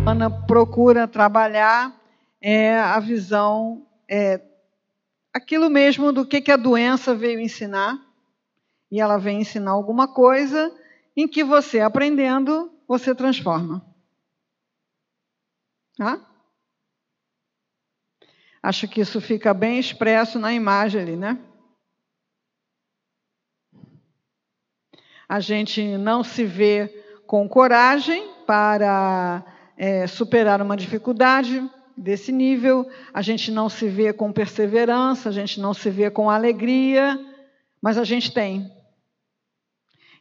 Ana procura trabalhar a visão, aquilo mesmo do que a doença veio ensinar, e ela vem ensinar alguma coisa em que você, aprendendo, você transforma. Tá? Acho que isso fica bem expresso na imagem ali, né? A gente não se vê com coragem para superar uma dificuldade desse nível, a gente não se vê com perseverança, a gente não se vê com alegria, mas a gente tem.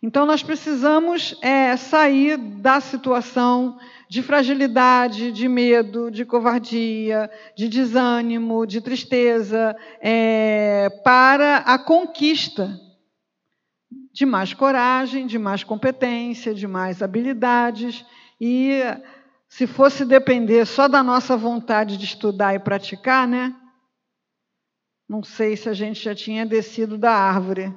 Então, nós precisamos sair da situação de fragilidade, de medo, de covardia, de desânimo, de tristeza, para a conquista de mais coragem, de mais competência, de mais habilidades. E se fosse depender só da nossa vontade de estudar e praticar, né? Não sei se a gente já tinha descido da árvore.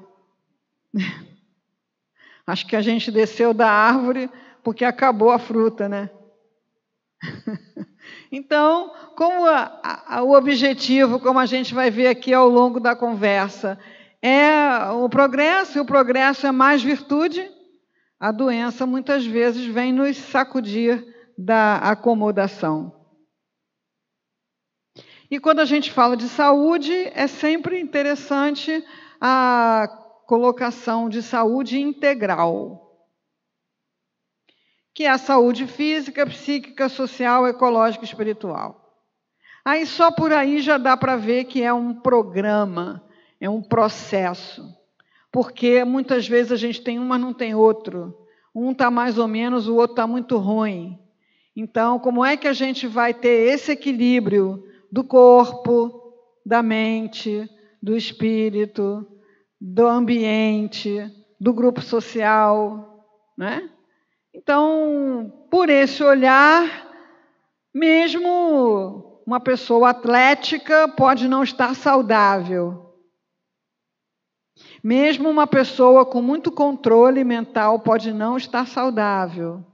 Acho que a gente desceu da árvore porque acabou a fruta, né? Então, como o objetivo, como a gente vai ver aqui ao longo da conversa, é o progresso, e o progresso é mais virtude, a doença muitas vezes vem nos sacudir da acomodação. E quando a gente fala de saúde, é sempre interessante a colocação de saúde integral, que é a saúde física, psíquica, social, ecológica e espiritual. Aí só por aí já dá para ver que é um programa, é um processo, porque muitas vezes a gente tem um, mas não tem outro. Um está mais ou menos, o outro está muito ruim. Então, como é que a gente vai ter esse equilíbrio do corpo, da mente, do espírito, do ambiente, do grupo social, né? Então, por esse olhar, mesmo uma pessoa atlética pode não estar saudável. Mesmo uma pessoa com muito controle mental pode não estar saudável.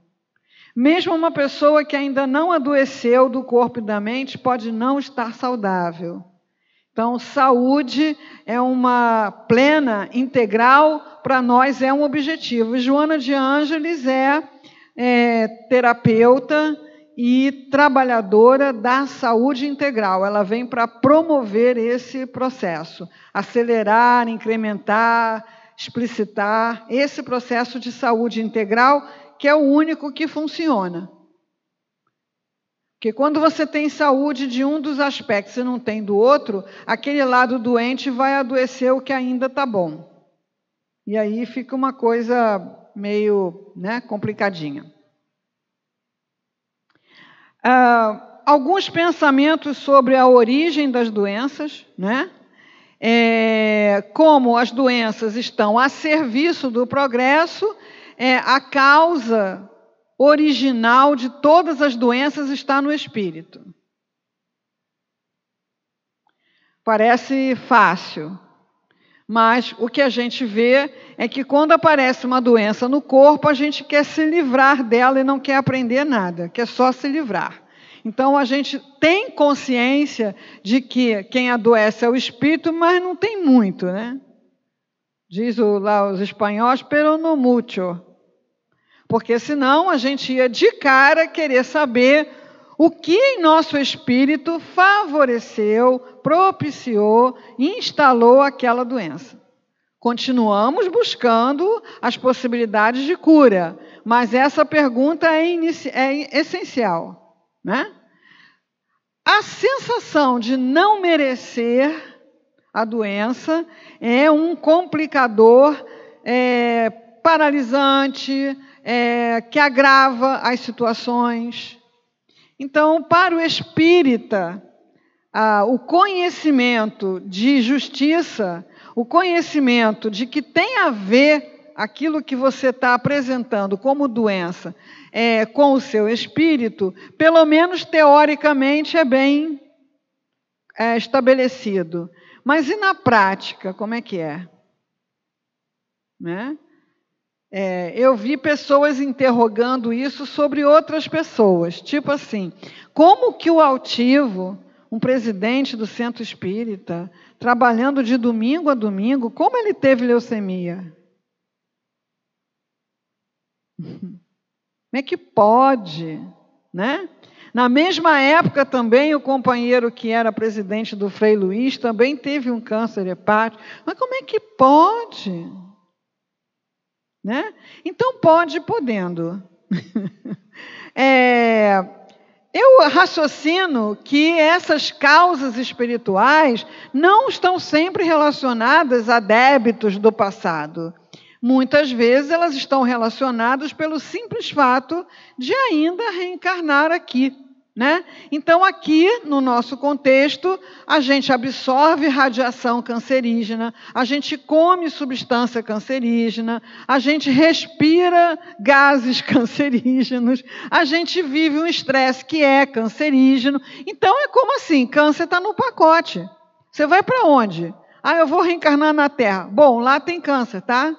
Mesmo uma pessoa que ainda não adoeceu do corpo e da mente pode não estar saudável. Então, saúde é uma plena, integral, para nós é um objetivo. E Joana de Ângeles é terapeuta e trabalhadora da saúde integral. Ela vem para promover esse processo, acelerar, incrementar, explicitar esse processo de saúde integral, que é o único que funciona. Porque quando você tem saúde de um dos aspectos e não tem do outro, aquele lado doente vai adoecer o que ainda está bom. E aí fica uma coisa meio, né, complicadinha. Alguns pensamentos sobre a origem das doenças, né? Como as doenças estão a serviço do progresso, a causa original de todas as doenças está no espírito. Parece fácil, mas o que a gente vê é que quando aparece uma doença no corpo, a gente quer se livrar dela e não quer aprender nada, quer só se livrar. Então, a gente tem consciência de que quem adoece é o espírito, mas não tem muito, né? Diz lá os espanhóis, pero no mucho. Porque senão a gente ia de cara querer saber o que em nosso espírito favoreceu, propiciou, instalou aquela doença. Continuamos buscando as possibilidades de cura, mas essa pergunta é essencial, né? A sensação de não merecer a doença é um complicador paralisante, que agrava as situações. Então, para o espírita, o conhecimento de justiça, o conhecimento de que tem a ver aquilo que você está apresentando como doença com o seu espírito, pelo menos teoricamente é bem estabelecido. Mas e na prática, como é que é? Né? Eu vi pessoas interrogando isso sobre outras pessoas. Tipo assim, como que o altivo, um presidente do centro espírita, trabalhando de domingo a domingo, como ele teve leucemia? Como é que pode, né? Na mesma época também o companheiro que era presidente do Frei Luís também teve um câncer hepático. Mas como é que pode? Né? Então pode podendo. Eu raciocino que essas causas espirituais não estão sempre relacionadas a débitos do passado. Muitas vezes elas estão relacionadas pelo simples fato de ainda reencarnar aqui, né? Então, aqui, no nosso contexto, a gente absorve radiação cancerígena, a gente come substância cancerígena, a gente respira gases cancerígenos, a gente vive um estresse que é cancerígeno. Então, é como assim? Câncer está no pacote. Você vai para onde? Eu vou reencarnar na Terra. Bom, lá tem câncer, tá?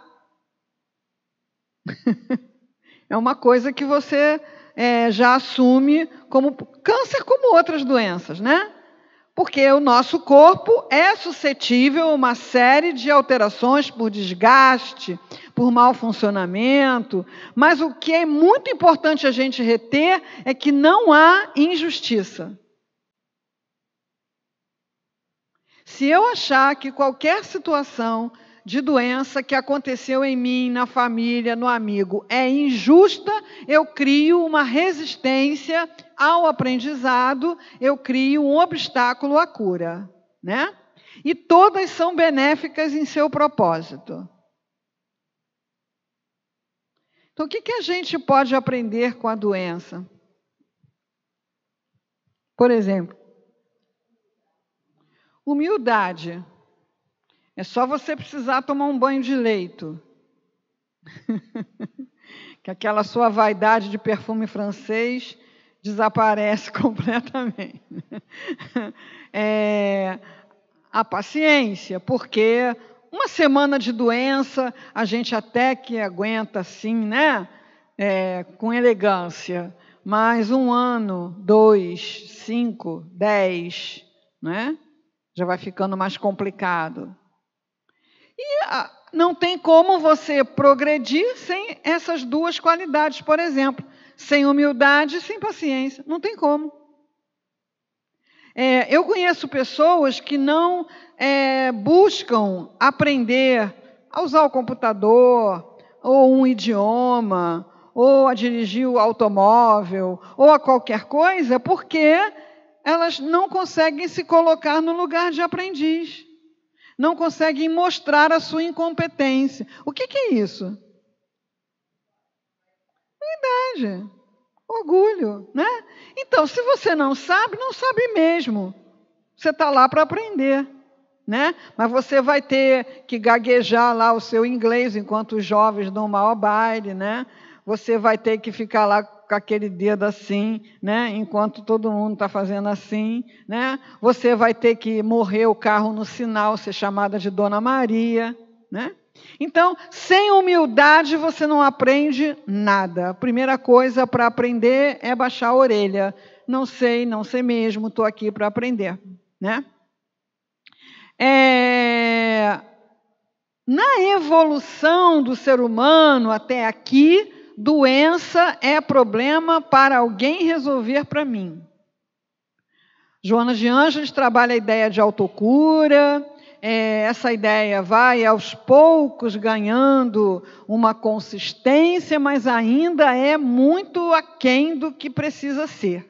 É uma coisa que você já assume como câncer, como outras doenças, né? Porque o nosso corpo é suscetível a uma série de alterações por desgaste, por mau funcionamento, mas o que é muito importante a gente reter é que não há injustiça. Se eu achar que qualquer situação de doença que aconteceu em mim, na família, no amigo, é injusta, eu crio uma resistência ao aprendizado, eu crio um obstáculo à cura, né? E todas são benéficas em seu propósito. Então, o que a gente pode aprender com a doença? Por exemplo, humildade. É só você precisar tomar um banho de leito. Que aquela sua vaidade de perfume francês desaparece completamente. A paciência, porque uma semana de doença, a gente até que aguenta assim, né? Com elegância. Mas 1 ano, 2, 5, 10, né? Já vai ficando mais complicado. E não tem como você progredir sem essas duas qualidades, por exemplo, sem humildade e sem paciência. Não tem como. Eu conheço pessoas que não buscam aprender a usar o computador, ou um idioma, ou a dirigir o automóvel, ou a qualquer coisa, porque elas não conseguem se colocar no lugar de aprendiz. Não conseguem mostrar a sua incompetência. O que é isso? Vaidade, orgulho, né? Então, se você não sabe mesmo. Você está lá para aprender, né? Mas você vai ter que gaguejar lá o seu inglês enquanto os jovens dão mal ao baile, né? Você vai ter que ficar lá com aquele dedo assim, né? Enquanto todo mundo está fazendo assim, né? Você vai ter que morrer o carro no sinal, ser chamada de Dona Maria, né? Então, sem humildade você não aprende nada. A primeira coisa para aprender é baixar a orelha. Não sei mesmo, estou aqui para aprender, né? Na evolução do ser humano até aqui, doença é problema para alguém resolver para mim. Joana de Ângeles trabalha a ideia de autocura. Essa ideia vai aos poucos ganhando uma consistência, mas ainda é muito aquém do que precisa ser.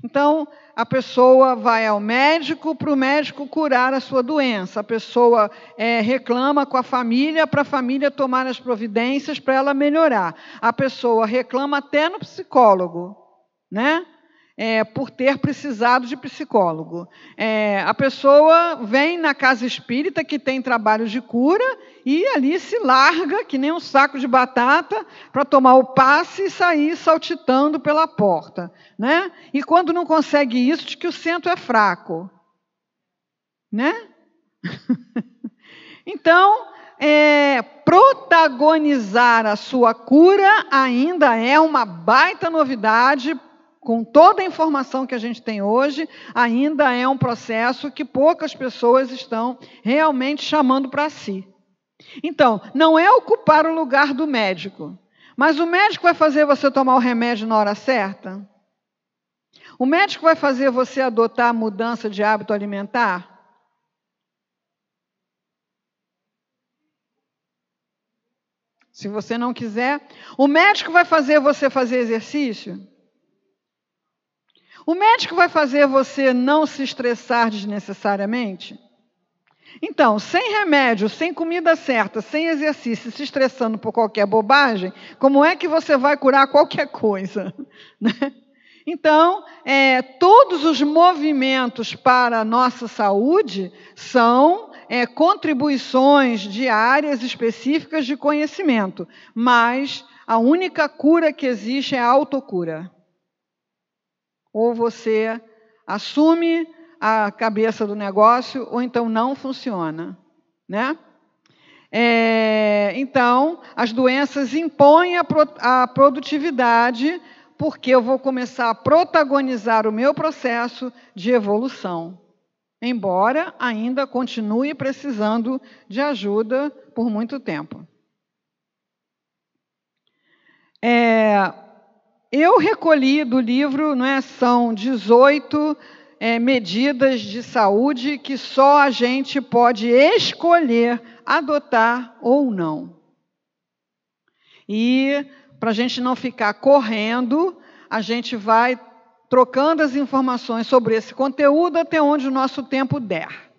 Então, a pessoa vai ao médico para o médico curar a sua doença. A pessoa reclama com a família para a família tomar as providências para ela melhorar. A pessoa reclama até no psicólogo, né? por ter precisado de psicólogo. A pessoa vem na casa espírita que tem trabalho de cura e ali se larga, que nem um saco de batata, para tomar o passe e sair saltitando pela porta, né? E quando não consegue isso, diz que o centro é fraco, né? Então, protagonizar a sua cura ainda é uma baita novidade. Com toda a informação que a gente tem hoje, ainda é um processo que poucas pessoas estão realmente chamando para si. Então, não é ocupar o lugar do médico, mas o médico vai fazer você tomar o remédio na hora certa? O médico vai fazer você adotar a mudança de hábito alimentar? Se você não quiser, o médico vai fazer você fazer exercício? O médico vai fazer você não se estressar desnecessariamente? Então, sem remédio, sem comida certa, sem exercício, se estressando por qualquer bobagem, como é que você vai curar qualquer coisa? Então, todos os movimentos para a nossa saúde são contribuições de áreas específicas de conhecimento, mas a única cura que existe é a autocura. Ou você assume a cabeça do negócio, ou então não funciona, né? Então, as doenças impõem a produtividade, porque eu vou começar a protagonizar o meu processo de evolução, embora ainda continue precisando de ajuda por muito tempo. Eu recolhi do livro, são 18 medidas de saúde que só a gente pode escolher adotar ou não. E, para a gente não ficar correndo, a gente vai trocando as informações sobre esse conteúdo até onde o nosso tempo der.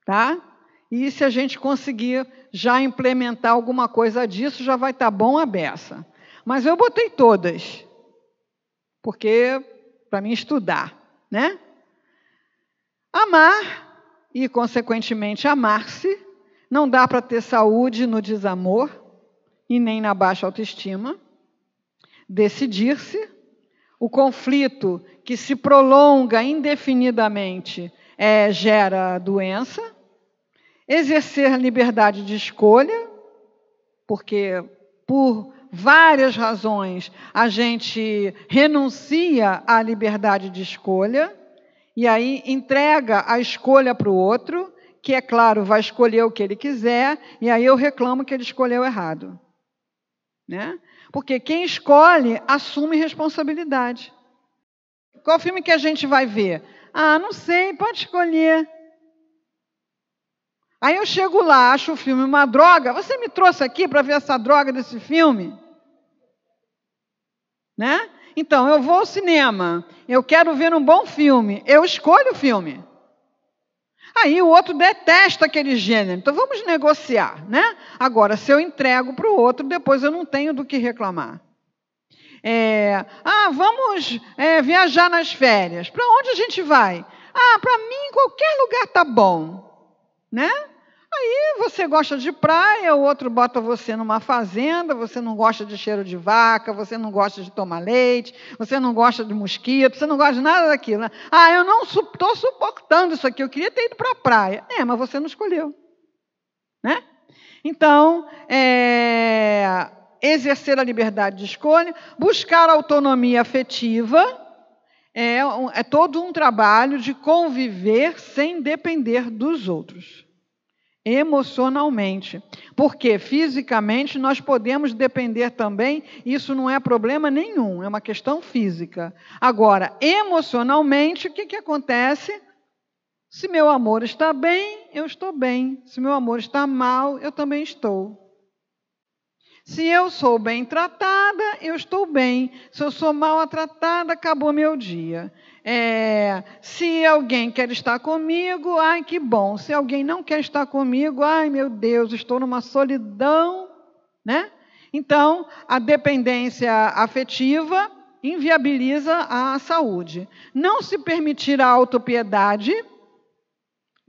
Tá? E se a gente conseguir já implementar alguma coisa disso, já vai estar bom a beça. Mas eu botei todas, porque para mim estudar, né? Amar e, consequentemente, amar-se. Não dá para ter saúde no desamor e nem na baixa autoestima. Decidir-se. O conflito que se prolonga indefinidamente gera doença. Exercer liberdade de escolha, porque por várias razões a gente renuncia à liberdade de escolha e aí entrega a escolha para o outro, que, é claro, vai escolher o que ele quiser, e aí eu reclamo que ele escolheu errado. Né? Porque quem escolhe assume responsabilidade. Qual filme que a gente vai ver? Ah, não sei, pode escolher. Aí eu chego lá, acho o filme uma droga. Você me trouxe aqui para ver essa droga desse filme? Né? Então, eu vou ao cinema, eu quero ver um bom filme, eu escolho o filme. Aí o outro detesta aquele gênero, então vamos negociar, né? Agora, se eu entrego para o outro, depois eu não tenho do que reclamar. Vamos viajar nas férias. Para onde a gente vai? Para mim, qualquer lugar tá bom, né? Aí você gosta de praia, o outro bota você numa fazenda, você não gosta de cheiro de vaca, você não gosta de tomar leite, você não gosta de mosquito, você não gosta de nada daquilo. Né? Eu não estou suportando isso aqui, eu queria ter ido para a praia. Mas você não escolheu. Né? Então, exercer a liberdade de escolha, buscar autonomia afetiva, é todo um trabalho de conviver sem depender dos outros. Emocionalmente, porque fisicamente nós podemos depender também, isso não é problema nenhum, é uma questão física. Agora, emocionalmente, o que acontece? Se meu amor está bem, eu estou bem. Se meu amor está mal, eu também estou. Se eu sou bem tratada, eu estou bem. Se eu sou mal tratada, acabou meu dia. Se alguém quer estar comigo, ai, que bom. Se alguém não quer estar comigo, ai, meu Deus, estou numa solidão, né? Então, a dependência afetiva inviabiliza a saúde. Não se permitir a autopiedade,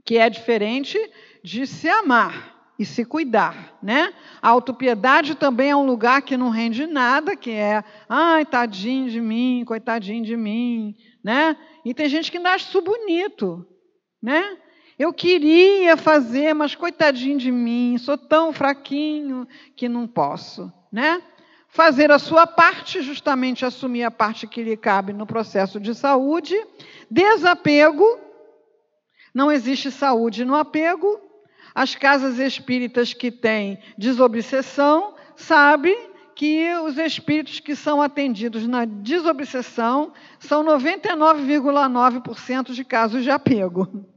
que é diferente de se amar e se cuidar, né? A autopiedade também é um lugar que não rende nada, que é, ai, tadinho de mim, coitadinho de mim, né? E tem gente que ainda acha isso bonito, né? Eu queria fazer, mas coitadinho de mim, sou tão fraquinho que não posso, né? Fazer a sua parte, justamente assumir a parte que lhe cabe no processo de saúde. Desapego, não existe saúde no apego. As casas espíritas que têm desobsessão sabem que os espíritos que são atendidos na desobsessão são 99,9% de casos de apego.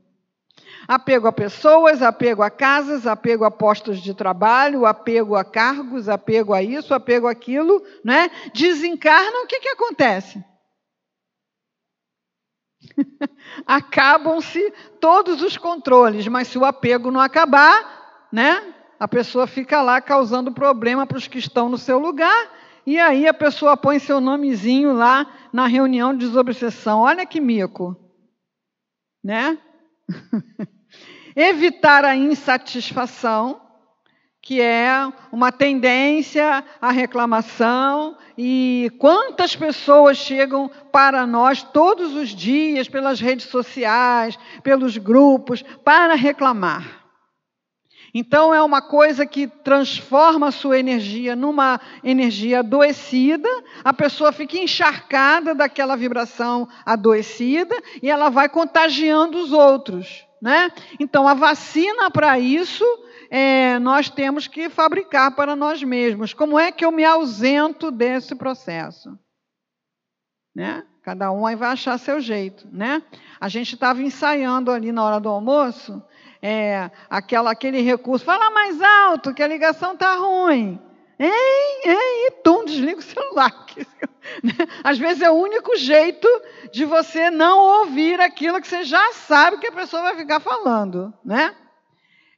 Apego a pessoas, apego a casas, apego a postos de trabalho, apego a cargos, apego a isso, apego àquilo, né? Desencarnam, o que acontece? Acabam-se todos os controles, mas se o apego não acabar, né? A pessoa fica lá causando problema para os que estão no seu lugar, e aí a pessoa põe seu nomezinho lá na reunião de desobsessão. Olha que mico, né? Evitar a insatisfação, que é uma tendência à reclamação, e quantas pessoas chegam para nós todos os dias, pelas redes sociais, pelos grupos, para reclamar. Então, é uma coisa que transforma a sua energia numa energia adoecida, a pessoa fica encharcada daquela vibração adoecida e ela vai contagiando os outros, né? Então, a vacina para isso, nós temos que fabricar para nós mesmos. Como é que eu me ausento desse processo? Né? Cada um aí vai achar seu jeito, né? A gente estava ensaiando ali na hora do almoço, aquele recurso, fala mais alto que a ligação está ruim. E tum, desliga o celular. Às vezes é o único jeito de você não ouvir aquilo que você já sabe que a pessoa vai ficar falando, né?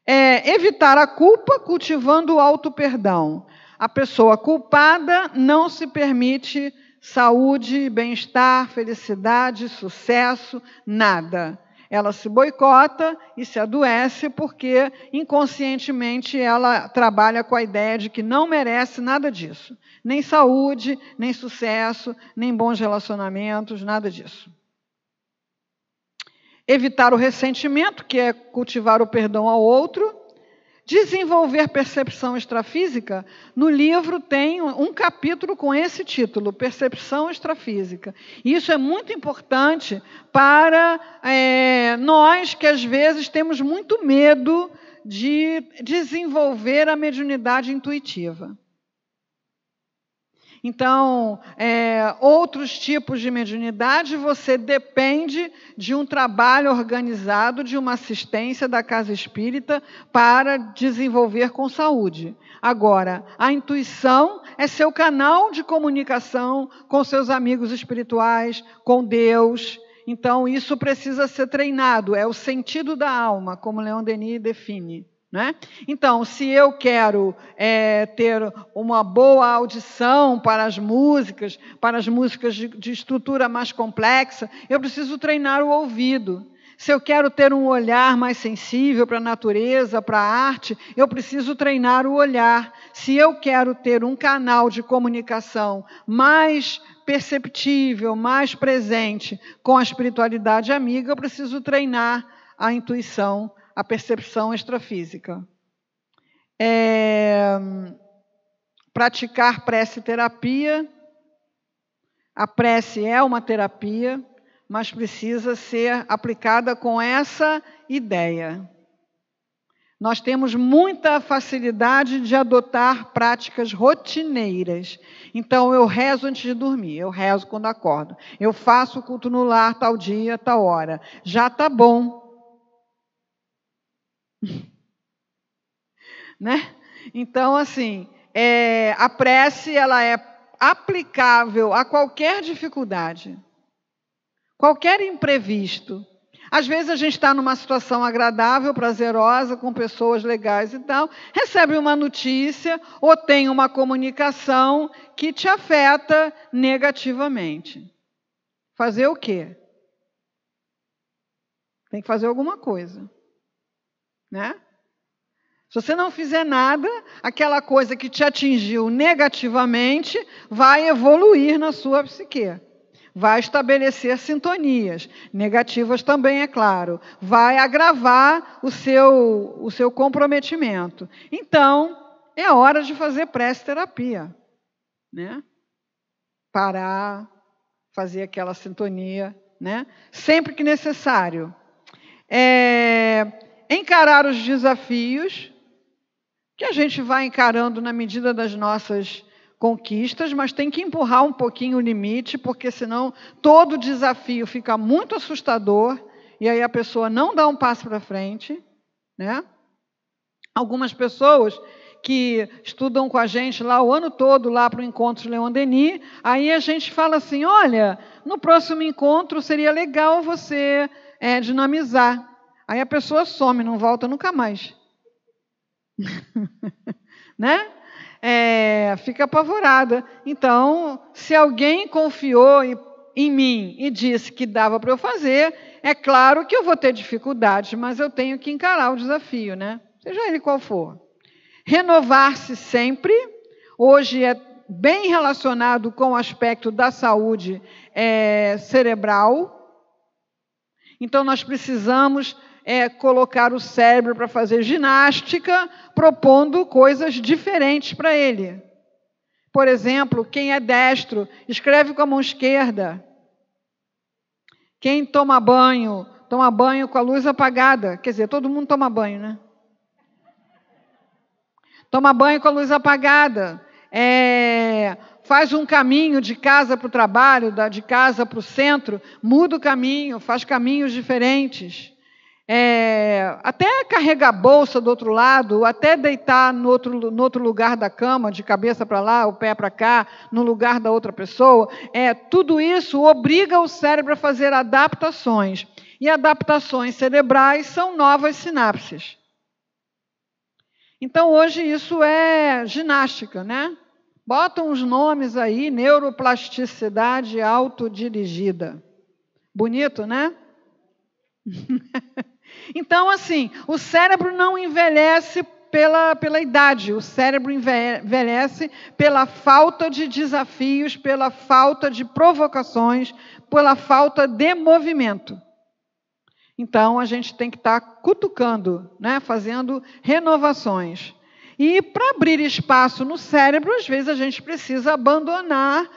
Evitar a culpa, cultivando o auto-perdão. A pessoa culpada não se permite saúde, bem-estar, felicidade, sucesso, nada. Ela se boicota e se adoece porque inconscientemente ela trabalha com a ideia de que não merece nada disso. Nem saúde, nem sucesso, nem bons relacionamentos, nada disso. Evitar o ressentimento, que é cultivar o perdão ao outro. Desenvolver percepção extrafísica. No livro tem um capítulo com esse título, Percepção Extrafísica. E isso é muito importante para nós que às vezes temos muito medo de desenvolver a mediunidade intuitiva. Então, outros tipos de mediunidade, você depende de um trabalho organizado, de uma assistência da casa espírita para desenvolver com saúde. Agora, a intuição é seu canal de comunicação com seus amigos espirituais, com Deus. Então, isso precisa ser treinado, é o sentido da alma, como Leon Denis define. Né? Então, se eu quero ter uma boa audição para as músicas de estrutura mais complexa, eu preciso treinar o ouvido. Se eu quero ter um olhar mais sensível para a natureza, para a arte, eu preciso treinar o olhar. Se eu quero ter um canal de comunicação mais perceptível, mais presente com a espiritualidade amiga, eu preciso treinar a intuição, a percepção extrafísica. Praticar prece-terapia. A prece é uma terapia, mas precisa ser aplicada com essa ideia. Nós temos muita facilidade de adotar práticas rotineiras. Então, eu rezo antes de dormir, eu rezo quando acordo. Eu faço o culto no lar tal dia, tal hora. Já está bom. Né? Então, assim, a prece ela é aplicável a qualquer dificuldade, qualquer imprevisto. Às vezes a gente está numa situação agradável, prazerosa, com pessoas legais e tal, recebe uma notícia ou tem uma comunicação que te afeta negativamente. Fazer o quê? Tem que fazer alguma coisa, né? Se você não fizer nada, aquela coisa que te atingiu negativamente vai evoluir na sua psique. Vai estabelecer sintonias, negativas também, é claro. Vai agravar o seu comprometimento. Então, é hora de fazer prece-terapia, né? Parar, fazer aquela sintonia, né? Sempre que necessário. Encarar os desafios, que a gente vai encarando na medida das nossas conquistas, mas tem que empurrar um pouquinho o limite, porque senão todo desafio fica muito assustador e aí a pessoa não dá um passo para frente, né? Algumas pessoas que estudam com a gente lá o ano todo, lá para o encontro Leon Denis, aí a gente fala assim, olha, no próximo encontro seria legal você dinamizar. Aí a pessoa some, não volta nunca mais. Né? Fica apavorada. Então, se alguém confiou em mim e disse que dava para eu fazer, é claro que eu vou ter dificuldades, mas eu tenho que encarar o desafio, né? Seja ele qual for. Renovar-se sempre. Hoje é bem relacionado com o aspecto da saúde cerebral. Então, nós precisamos colocar o cérebro para fazer ginástica, propondo coisas diferentes para ele. Por exemplo, quem é destro, escreve com a mão esquerda. Quem toma banho com a luz apagada. Quer dizer, todo mundo toma banho, né? Toma banho com a luz apagada. Faz um caminho de casa para o trabalho, de casa para o centro, muda o caminho, faz caminhos diferentes. Até carregar a bolsa do outro lado, até deitar no outro lugar da cama, de cabeça para lá, o pé para cá, no lugar da outra pessoa. Tudo isso obriga o cérebro a fazer adaptações. E adaptações cerebrais são novas sinapses. Então, hoje isso é ginástica, né? Botam os nomes aí, neuroplasticidade autodirigida. Bonito, né? Então, assim, o cérebro não envelhece pela idade, o cérebro envelhece pela falta de desafios, pela falta de provocações, pela falta de movimento. Então, a gente tem que estar cutucando, né, fazendo renovações. E para abrir espaço no cérebro, às vezes a gente precisa abandonar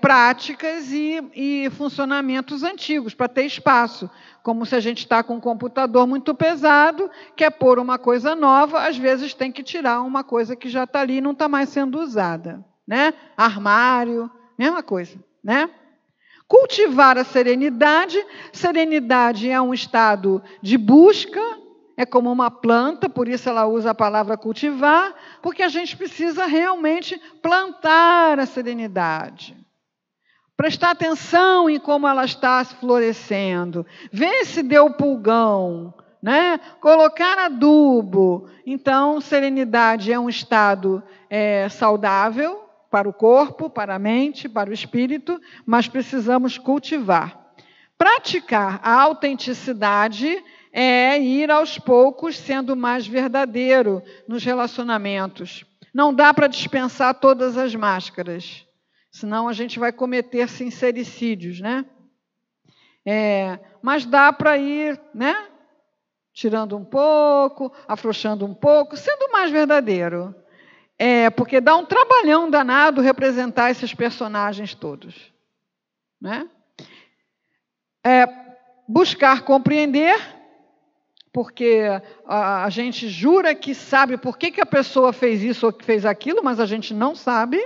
práticas e funcionamentos antigos para ter espaço. Como se a gente está com um computador muito pesado, quer pôr uma coisa nova, às vezes tem que tirar uma coisa que já está ali e não está mais sendo usada, né? Armário, mesma coisa, né? Cultivar a serenidade. Serenidade é um estado de busca, é como uma planta, por isso ela usa a palavra cultivar, porque a gente precisa realmente plantar a serenidade. Prestar atenção em como ela está florescendo. Ver se deu pulgão, né? Colocar adubo. Então, serenidade é um estado saudável para o corpo, para a mente, para o espírito, mas precisamos cultivar. Praticar a autenticidade é ir aos poucos sendo mais verdadeiro nos relacionamentos. Não dá para dispensar todas as máscaras. Senão a gente vai cometer sincericídios, né? Mas dá para ir, né? Tirando um pouco, afrouxando um pouco, sendo mais verdadeiro. Porque dá um trabalhão danado representar esses personagens todos, né? Buscar compreender, porque a gente jura que sabe por que a pessoa fez isso ou que fez aquilo, mas a gente não sabe.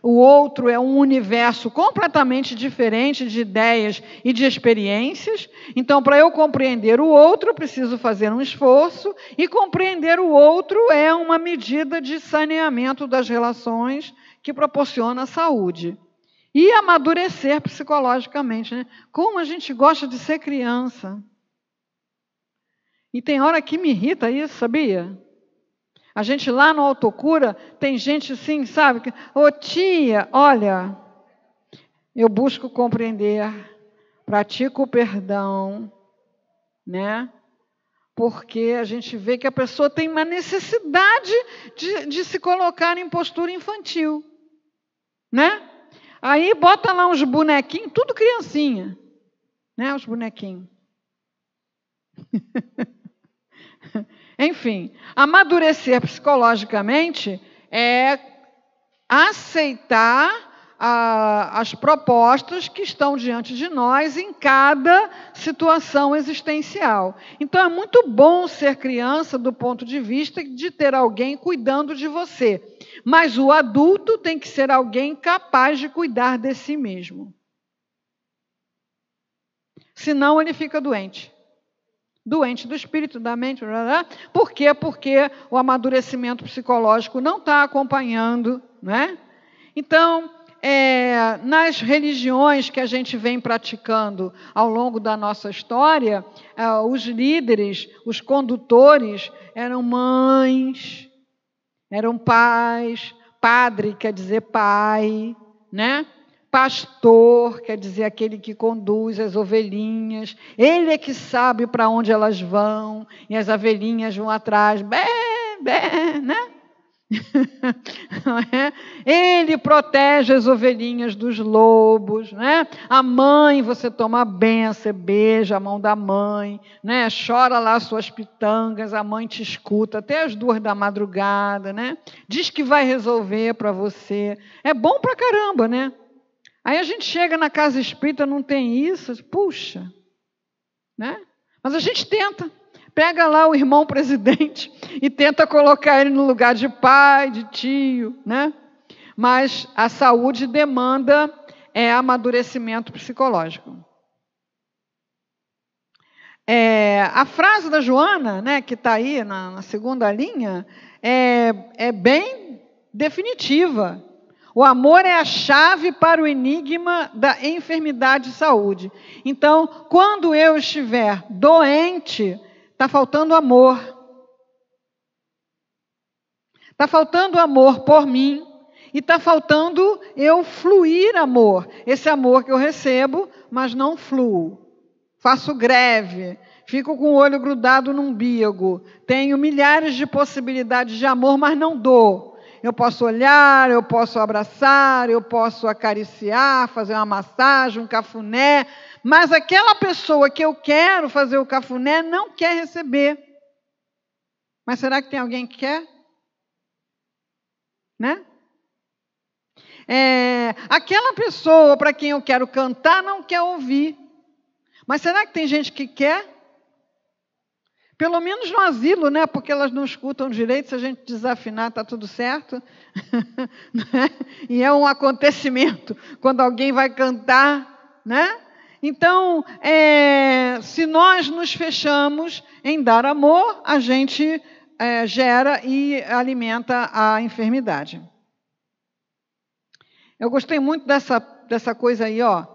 O outro é um universo completamente diferente de ideias e de experiências. Então, para eu compreender o outro, preciso fazer um esforço. E compreender o outro é uma medida de saneamento das relações que proporciona saúde. E amadurecer psicologicamente, né? Como a gente gosta de ser criança. E tem hora que me irrita isso, sabia? A gente lá no Autocura, tem gente assim, sabe? Ô tia, olha, eu busco compreender, pratico o perdão, né? Porque a gente vê que a pessoa tem uma necessidade de se colocar em postura infantil, né? Aí bota lá uns bonequinhos, tudo criancinha, né? Os bonequinhos. Enfim, amadurecer psicologicamente é aceitar as propostas que estão diante de nós em cada situação existencial. Então, é muito bom ser criança do ponto de vista de ter alguém cuidando de você. Mas o adulto tem que ser alguém capaz de cuidar de si mesmo. Senão, ele fica doente. Doente do espírito, da mente. Por quê? Porque o amadurecimento psicológico não está acompanhando, né? Então, nas religiões que a gente vem praticando ao longo da nossa história, os líderes, os condutores, eram mães, eram pais, padre quer dizer pai, né? Pastor quer dizer aquele que conduz as ovelhinhas, ele é que sabe para onde elas vão, e as ovelhinhas vão atrás, bé, bé, né? Ele protege as ovelhinhas dos lobos, né? A mãe, você toma a benção, você beija a mão da mãe, né? Chora lá suas pitangas, a mãe te escuta até as 2 da madrugada, né? Diz que vai resolver para você. É bom pra caramba, né? Aí a gente chega na casa espírita, não tem isso, puxa, né? Mas a gente tenta. Pega lá o irmão presidente e tenta colocar ele no lugar de pai, de tio, né? Mas a saúde demanda amadurecimento psicológico. A frase da Joana, né, que está aí na segunda linha, é bem definitiva. O amor é a chave para o enigma da enfermidade e saúde. Então, quando eu estiver doente, está faltando amor. Está faltando amor por mim e está faltando eu fluir amor. Esse amor que eu recebo, mas não fluo. Faço greve, fico com o olho grudado no umbigo. Tenho milhares de possibilidades de amor, mas não dou. Eu posso olhar, eu posso abraçar, eu posso acariciar, fazer uma massagem, um cafuné, mas aquela pessoa que eu quero fazer o cafuné não quer receber. Mas será que tem alguém que quer? Né? Aquela pessoa para quem eu quero cantar não quer ouvir. Mas será que tem gente que quer? Pelo menos no asilo, né? Porque elas não escutam direito, se a gente desafinar, está tudo certo. E é um acontecimento quando alguém vai cantar, né? Então, se nós nos fechamos em dar amor, a gente gera e alimenta a enfermidade. Eu gostei muito dessa coisa aí, ó.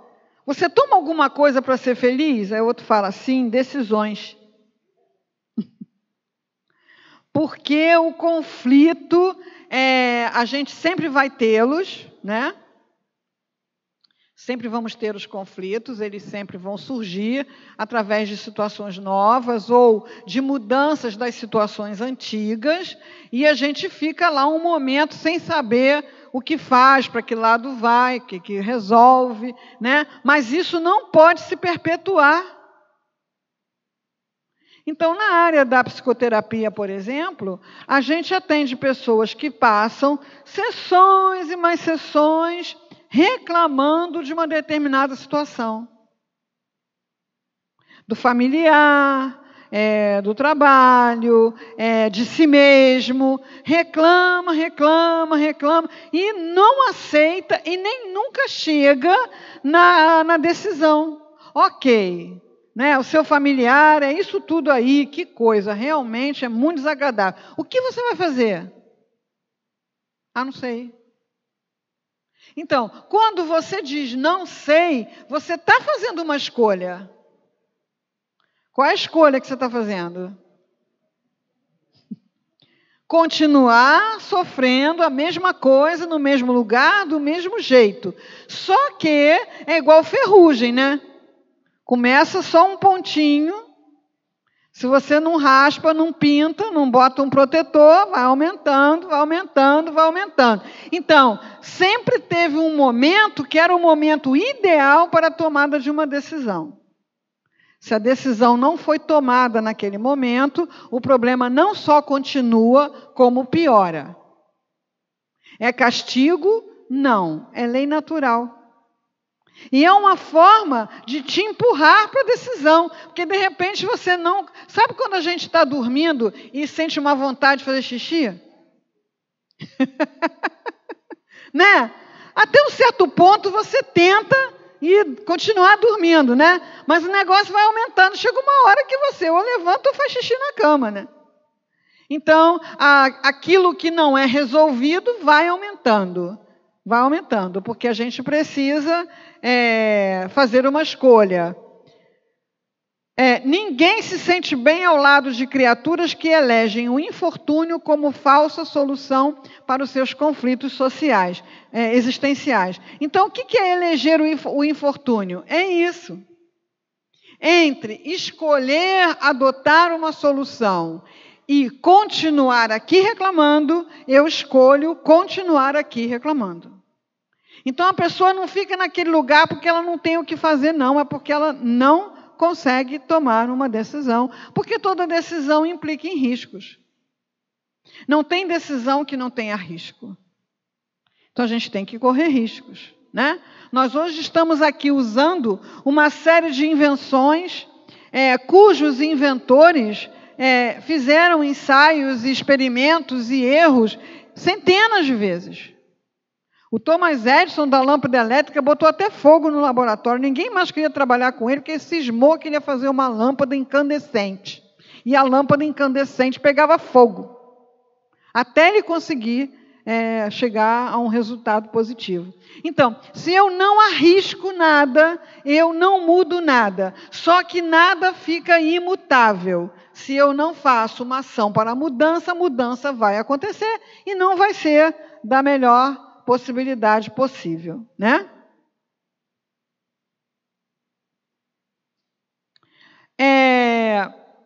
Você toma alguma coisa para ser feliz? Aí o outro fala, sim, decisões. Porque o conflito, a gente sempre vai tê-los, né? Sempre vamos ter os conflitos, eles sempre vão surgir através de situações novas ou de mudanças das situações antigas, e a gente fica lá um momento sem saber o que faz, para que lado vai, o que resolve, né? Mas isso não pode se perpetuar. Então, na área da psicoterapia, por exemplo, a gente atende pessoas que passam sessões e mais sessões reclamando de uma determinada situação. Do familiar, do trabalho, de si mesmo. Reclama, e não aceita e nem nunca chega na decisão. Ok. Né? O seu familiar, é isso tudo aí, que coisa, realmente é muito desagradável. O que você vai fazer? Ah, não sei. Então, quando você diz não sei, você está fazendo uma escolha. Qual é a escolha que você está fazendo? Continuar sofrendo a mesma coisa, no mesmo lugar, do mesmo jeito. Só que é igual ferrugem, né? Começa só um pontinho. Se você não raspa, não pinta, não bota um protetor, vai aumentando, vai aumentando, vai aumentando. Então, sempre teve um momento que era o momento ideal para a tomada de uma decisão. Se a decisão não foi tomada naquele momento, o problema não só continua, como piora. É castigo? Não, é lei natural. E é uma forma de te empurrar para a decisão, porque de repente você não... Sabe quando a gente está dormindo e sente uma vontade de fazer xixi? Né? Até um certo ponto você tenta e continuar dormindo, né? Mas o negócio vai aumentando. Chega uma hora que você ou levanta ou faz xixi na cama, né? Então, aquilo que não é resolvido vai aumentando. Vai aumentando, porque a gente precisa fazer uma escolha. Ninguém se sente bem ao lado de criaturas que elegem o infortúnio como falsa solução para os seus conflitos sociais, existenciais. Então, o que é eleger o infortúnio? É isso. Entre escolher adotar uma solução e continuar aqui reclamando, eu escolho continuar aqui reclamando. Então, a pessoa não fica naquele lugar porque ela não tem o que fazer, não. É porque ela não consegue tomar uma decisão. Porque toda decisão implica em riscos. Não tem decisão que não tenha risco. Então, a gente tem que correr riscos, né? Nós hoje estamos aqui usando uma série de invenções cujos inventores fizeram ensaios, experimentos e erros centenas de vezes. O Thomas Edison, da lâmpada elétrica, botou até fogo no laboratório. Ninguém mais queria trabalhar com ele, porque cismou que ele ia fazer uma lâmpada incandescente. E a lâmpada incandescente pegava fogo. Até ele conseguir chegar a um resultado positivo. Então, se eu não arrisco nada, eu não mudo nada. Só que nada fica imutável. Se eu não faço uma ação para a mudança vai acontecer e não vai ser da melhor possibilidade possível, né?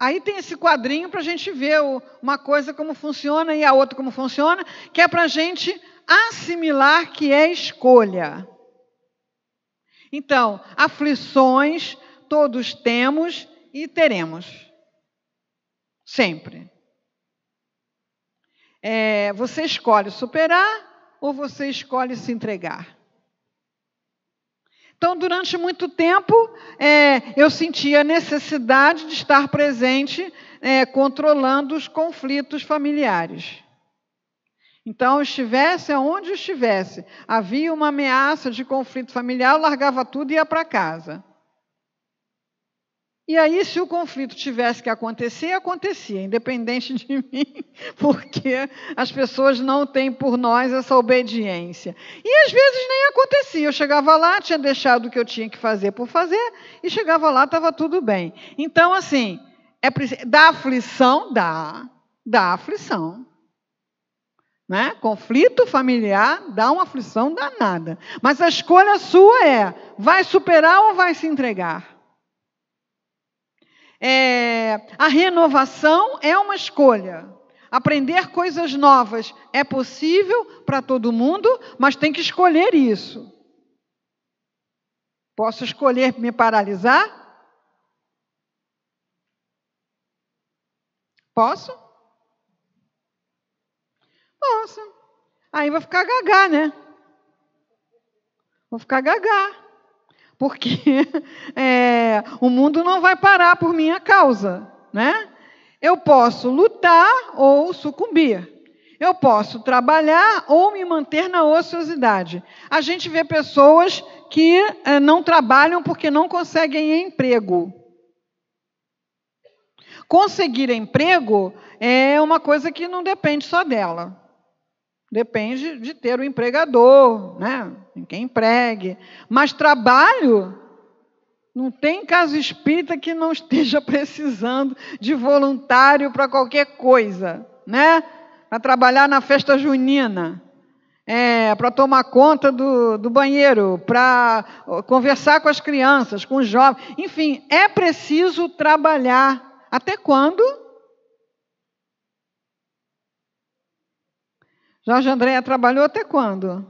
Aí tem esse quadrinho para a gente ver uma coisa como funciona e a outra como funciona, que é para a gente assimilar que é escolha. Então, aflições todos temos e teremos. Sempre. Você escolhe superar ou você escolhe se entregar? Então, durante muito tempo, eu sentia a necessidade de estar presente, controlando os conflitos familiares. Então, estivesse aonde estivesse, havia uma ameaça de conflito familiar, eu largava tudo e ia para casa. E aí, se o conflito tivesse que acontecer, acontecia, independente de mim, porque as pessoas não têm por nós essa obediência. E às vezes nem acontecia. Eu chegava lá, tinha deixado o que eu tinha que fazer por fazer, e chegava lá, estava tudo bem. Então, assim, dá aflição? Dá aflição. Né? Conflito familiar dá uma aflição danada. Mas a escolha sua vai superar ou vai se entregar? A renovação é uma escolha. Aprender coisas novas é possível para todo mundo, mas tem que escolher isso. Posso escolher me paralisar? Posso? Posso. Aí vou ficar gagá, né? Vou ficar gagá. Porque o mundo não vai parar por minha causa, né? Eu posso lutar ou sucumbir. Eu posso trabalhar ou me manter na ociosidade. A gente vê pessoas que não trabalham porque não conseguem emprego. Conseguir emprego é uma coisa que não depende só dela. Depende de ter o empregador, né? Quem empregue. Mas trabalho, não tem casa espírita que não esteja precisando de voluntário para qualquer coisa, né? Para trabalhar na festa junina, para tomar conta do banheiro, para conversar com as crianças, com os jovens. Enfim, é preciso trabalhar. Até quando? Jorge Andréa trabalhou até quando?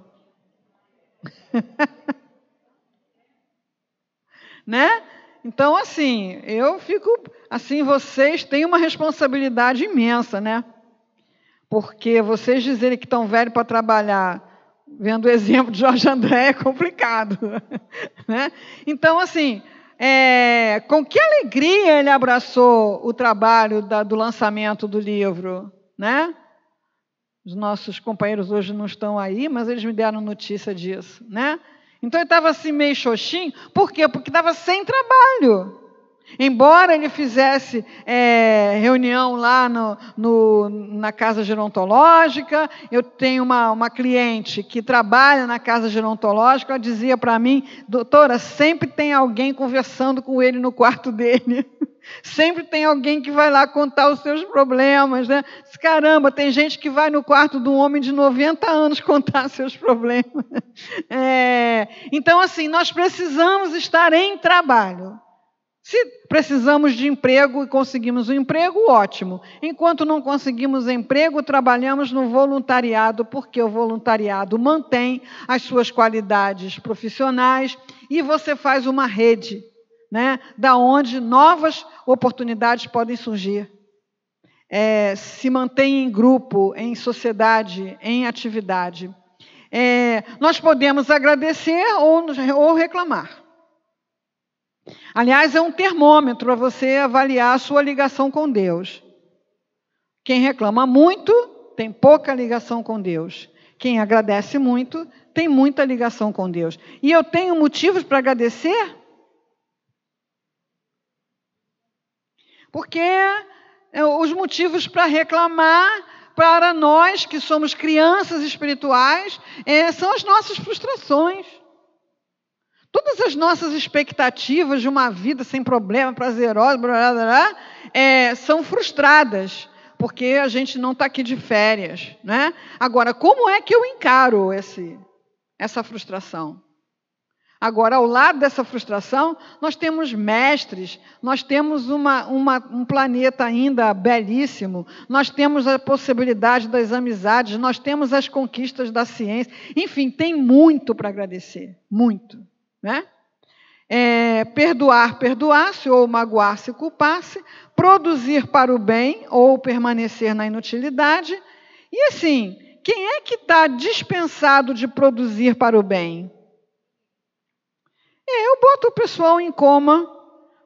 Né? Então, assim, eu fico... Assim, vocês têm uma responsabilidade imensa, né? Porque vocês dizerem que estão velhos para trabalhar, vendo o exemplo de Jorge André, é complicado. Né? Então, assim, com que alegria ele abraçou o trabalho do lançamento do livro, né? Os nossos companheiros hoje não estão aí, mas eles me deram notícia disso, né? Então ele estava assim meio xoxinho. Por quê? Porque estava sem trabalho. Embora ele fizesse reunião lá na Casa Gerontológica, eu tenho uma cliente que trabalha na Casa Gerontológica, ela dizia para mim, doutora, sempre tem alguém conversando com ele no quarto dele. Sempre tem alguém que vai lá contar os seus problemas, né? Caramba, tem gente que vai no quarto de um homem de 90 anos contar seus problemas. Então, assim, nós precisamos estar em trabalho. Se precisamos de emprego e conseguimos um emprego, ótimo. Enquanto não conseguimos emprego, trabalhamos no voluntariado, porque o voluntariado mantém as suas qualidades profissionais e você faz uma rede, né, da onde novas oportunidades podem surgir. Se mantém em grupo, em sociedade, em atividade. Nós podemos agradecer ou reclamar. Aliás, é um termômetro para você avaliar a sua ligação com Deus. Quem reclama muito, tem pouca ligação com Deus. Quem agradece muito, tem muita ligação com Deus. E eu tenho motivos para agradecer? Porque os motivos para reclamar, para nós que somos crianças espirituais, são as nossas frustrações. Todas as nossas expectativas de uma vida sem problema, prazerosa, blá, blá, blá, são frustradas, porque a gente não está aqui de férias, né? Agora, como é que eu encaro essa frustração? Agora, ao lado dessa frustração, nós temos mestres, nós temos um planeta ainda belíssimo, nós temos a possibilidade das amizades, nós temos as conquistas da ciência. Enfim, tem muito para agradecer, muito. Né? Perdoar, perdoar-se, ou magoar-se, culpar-se, produzir para o bem, ou permanecer na inutilidade. E assim, quem é que está dispensado de produzir para o bem? Eu boto o pessoal em coma,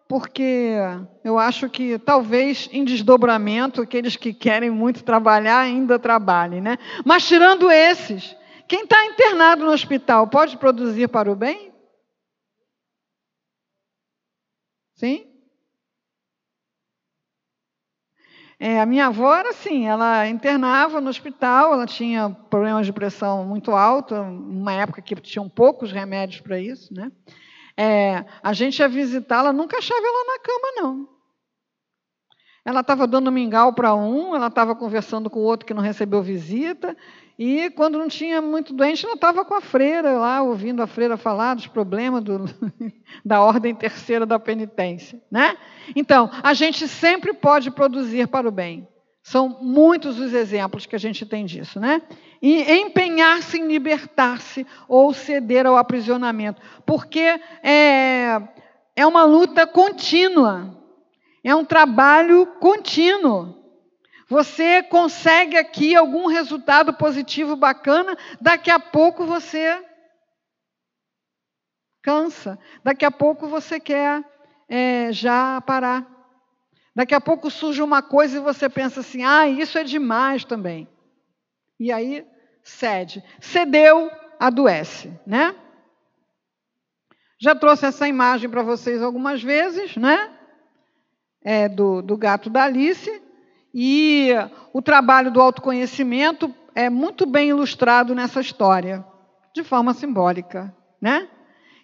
porque eu acho que talvez em desdobramento, aqueles que querem muito trabalhar ainda trabalhem, né? Mas tirando esses, quem está internado no hospital pode produzir para o bem? Sim? A minha avó era assim, ela internava no hospital, ela tinha problemas de pressão muito alta, numa época que tinham poucos remédios para isso, né? A gente ia visitá-la, nunca achava ela na cama, não. Ela estava dando mingau para um, ela estava conversando com o outro que não recebeu visita, e quando não tinha muito doente, ela estava com a freira lá, ouvindo a freira falar dos problemas da ordem terceira da penitência, né? Então, a gente sempre pode produzir para o bem. São muitos os exemplos que a gente tem disso, né? E empenhar-se em libertar-se ou ceder ao aprisionamento, porque é uma luta contínua, é um trabalho contínuo. Você consegue aqui algum resultado positivo bacana, daqui a pouco você cansa, daqui a pouco você quer já parar. Daqui a pouco surge uma coisa e você pensa assim, isso é demais também. E aí cede. Cedeu, adoece, né? Já trouxe essa imagem para vocês algumas vezes, né? Do gato da Alice. E o trabalho do autoconhecimento é muito bem ilustrado nessa história, de forma simbólica, né?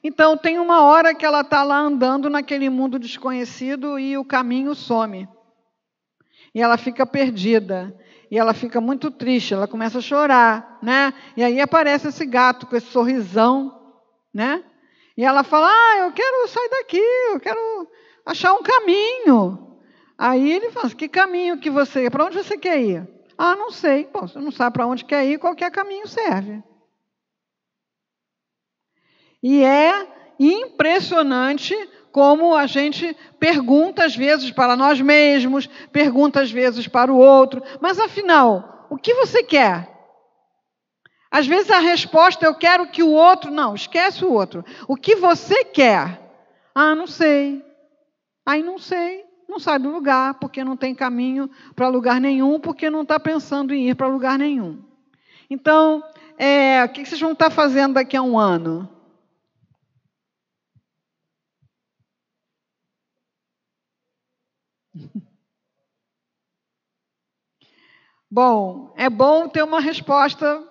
Então, tem uma hora que ela está lá andando naquele mundo desconhecido e o caminho some. E ela fica perdida. E ela fica muito triste, ela começa a chorar, né? E aí aparece esse gato com esse sorrisão, né? E ela fala, eu quero sair daqui, eu quero achar um caminho. Aí ele fala, que caminho que você... Para onde você quer ir? Não sei. Bom, você não sabe para onde quer ir, qualquer caminho serve. E é impressionante como a gente pergunta às vezes para nós mesmos, pergunta às vezes para o outro, mas afinal, o que você quer? Às vezes a resposta eu quero que o outro... Não, esquece o outro. O que você quer? Não sei. Aí não sei. Não sai do lugar, porque não tem caminho para lugar nenhum, porque não está pensando em ir para lugar nenhum. Então, o que vocês vão estar fazendo daqui a um ano? Bom, é bom ter uma resposta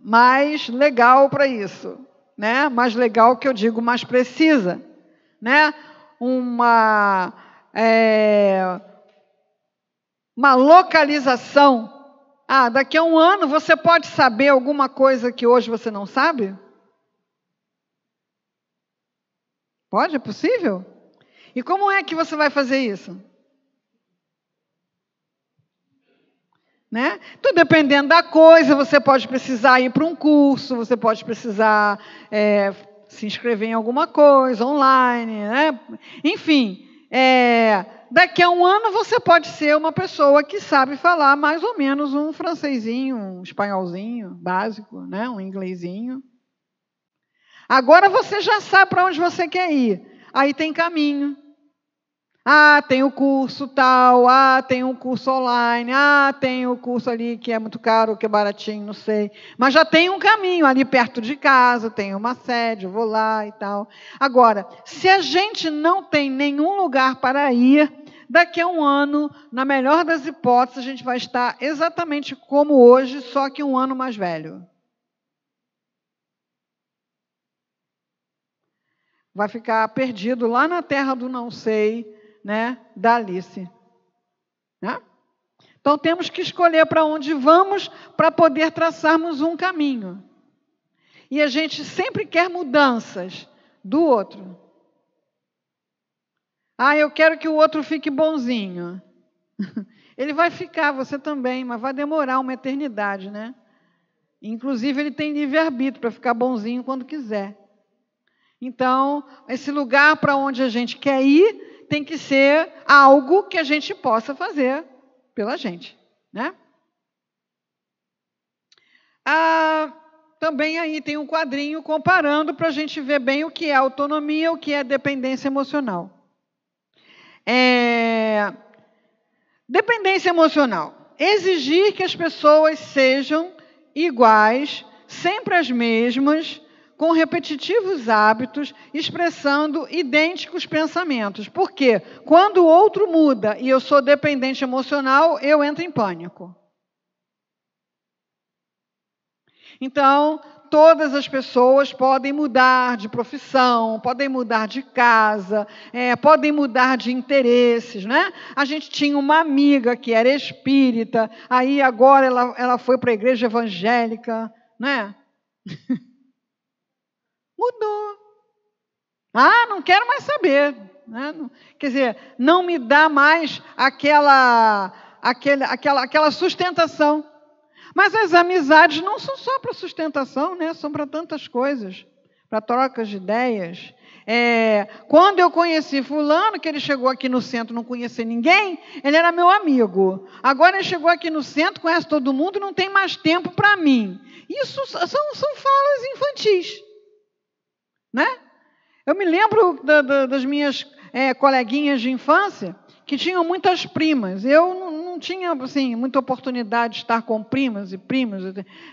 mais legal para isso, né? Mais legal que eu digo, mais precisa, né? Uma localização. Daqui a um ano você pode saber alguma coisa que hoje você não sabe? Pode? É possível? E como é que você vai fazer isso? Né? Então, dependendo da coisa, você pode precisar ir para um curso, você pode precisar se inscrever em alguma coisa online, né? Enfim, daqui a um ano você pode ser uma pessoa que sabe falar mais ou menos um francesinho, um espanholzinho básico, né? Um inglesinho. Agora você já sabe para onde você quer ir. Aí tem caminho. Tem o curso tal, tem um curso online, tem o curso ali que é muito caro, que é baratinho, não sei. Mas já tem um caminho ali perto de casa, tem uma sede, eu vou lá e tal. Agora, se a gente não tem nenhum lugar para ir, daqui a um ano, na melhor das hipóteses, a gente vai estar exatamente como hoje, só que um ano mais velho. Vai ficar perdido lá na terra do não sei, né, da Alice. Né? Então, temos que escolher para onde vamos para poder traçarmos um caminho. E a gente sempre quer mudanças do outro. Eu quero que o outro fique bonzinho. Ele vai ficar, você também, mas vai demorar uma eternidade, né? Inclusive, ele tem livre-arbítrio para ficar bonzinho quando quiser. Então, esse lugar para onde a gente quer ir tem que ser algo que a gente possa fazer pela gente, né? Também aí tem um quadrinho comparando para a gente ver bem o que é autonomia, o que é dependência emocional. Dependência emocional. Exigir que as pessoas sejam iguais, sempre as mesmas, com repetitivos hábitos, expressando idênticos pensamentos. Por quê? Quando o outro muda e eu sou dependente emocional, eu entro em pânico. Então, todas as pessoas podem mudar de profissão, podem mudar de casa, podem mudar de interesses, né? A gente tinha uma amiga que era espírita, aí agora ela foi para a igreja evangélica, né? Mudou. Não quero mais saber. Né? Quer dizer, não me dá mais aquela sustentação. Mas as amizades não são só para sustentação, né? São para tantas coisas, para trocas de ideias. Quando eu conheci fulano, que ele chegou aqui no centro, não conhecia ninguém, ele era meu amigo. Agora ele chegou aqui no centro, conhece todo mundo e não tem mais tempo para mim. Isso são falas infantis. Né? Eu me lembro das minhas coleguinhas de infância que tinham muitas primas. Eu não tinha assim, muita oportunidade de estar com primas e primos,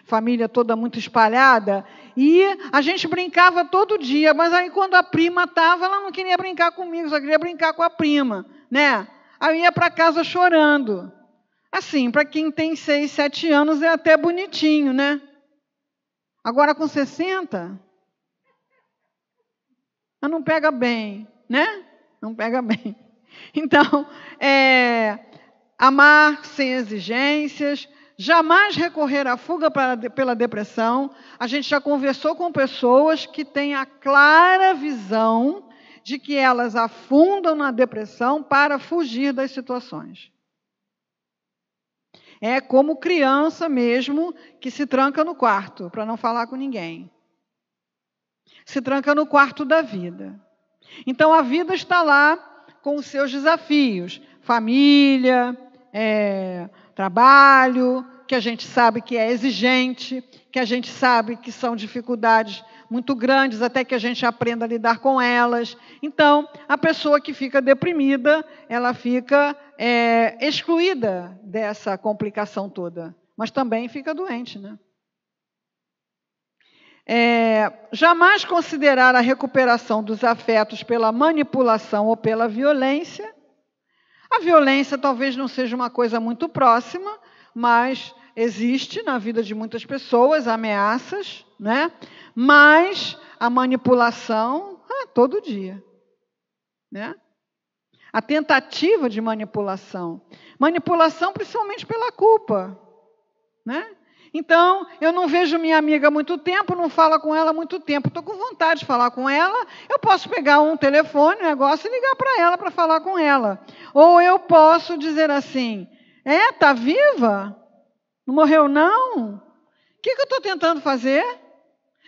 família toda muito espalhada. E a gente brincava todo dia, mas aí quando a prima estava, ela não queria brincar comigo, só queria brincar com a prima. Né? Aí eu ia para casa chorando. Assim, para quem tem 6, 7 anos é até bonitinho, né? Agora com 60, não pega bem, né? Não pega bem. Então, amar sem exigências, jamais recorrer à fuga pela depressão. A gente já conversou com pessoas que têm a clara visão de que elas afundam na depressão para fugir das situações. É como criança mesmo que se tranca no quarto para não falar com ninguém. Se tranca no quarto da vida. Então a vida está lá com os seus desafios. Família, trabalho, que a gente sabe que é exigente, que a gente sabe que são dificuldades muito grandes até que a gente aprenda a lidar com elas. Então, a pessoa que fica deprimida, ela fica excluída dessa complicação toda, mas também fica doente, né? Jamais considerar a recuperação dos afetos pela manipulação ou pela violência. A violência talvez não seja uma coisa muito próxima, mas existe na vida de muitas pessoas ameaças, né? Mas a manipulação, todo dia, né? A tentativa de manipulação. Manipulação principalmente pela culpa, né? Então, eu não vejo minha amiga há muito tempo, não falo com ela há muito tempo. Estou com vontade de falar com ela, eu posso pegar um telefone, um negócio e ligar para ela para falar com ela. Ou eu posso dizer assim, está viva? Não morreu não? O que eu estou tentando fazer?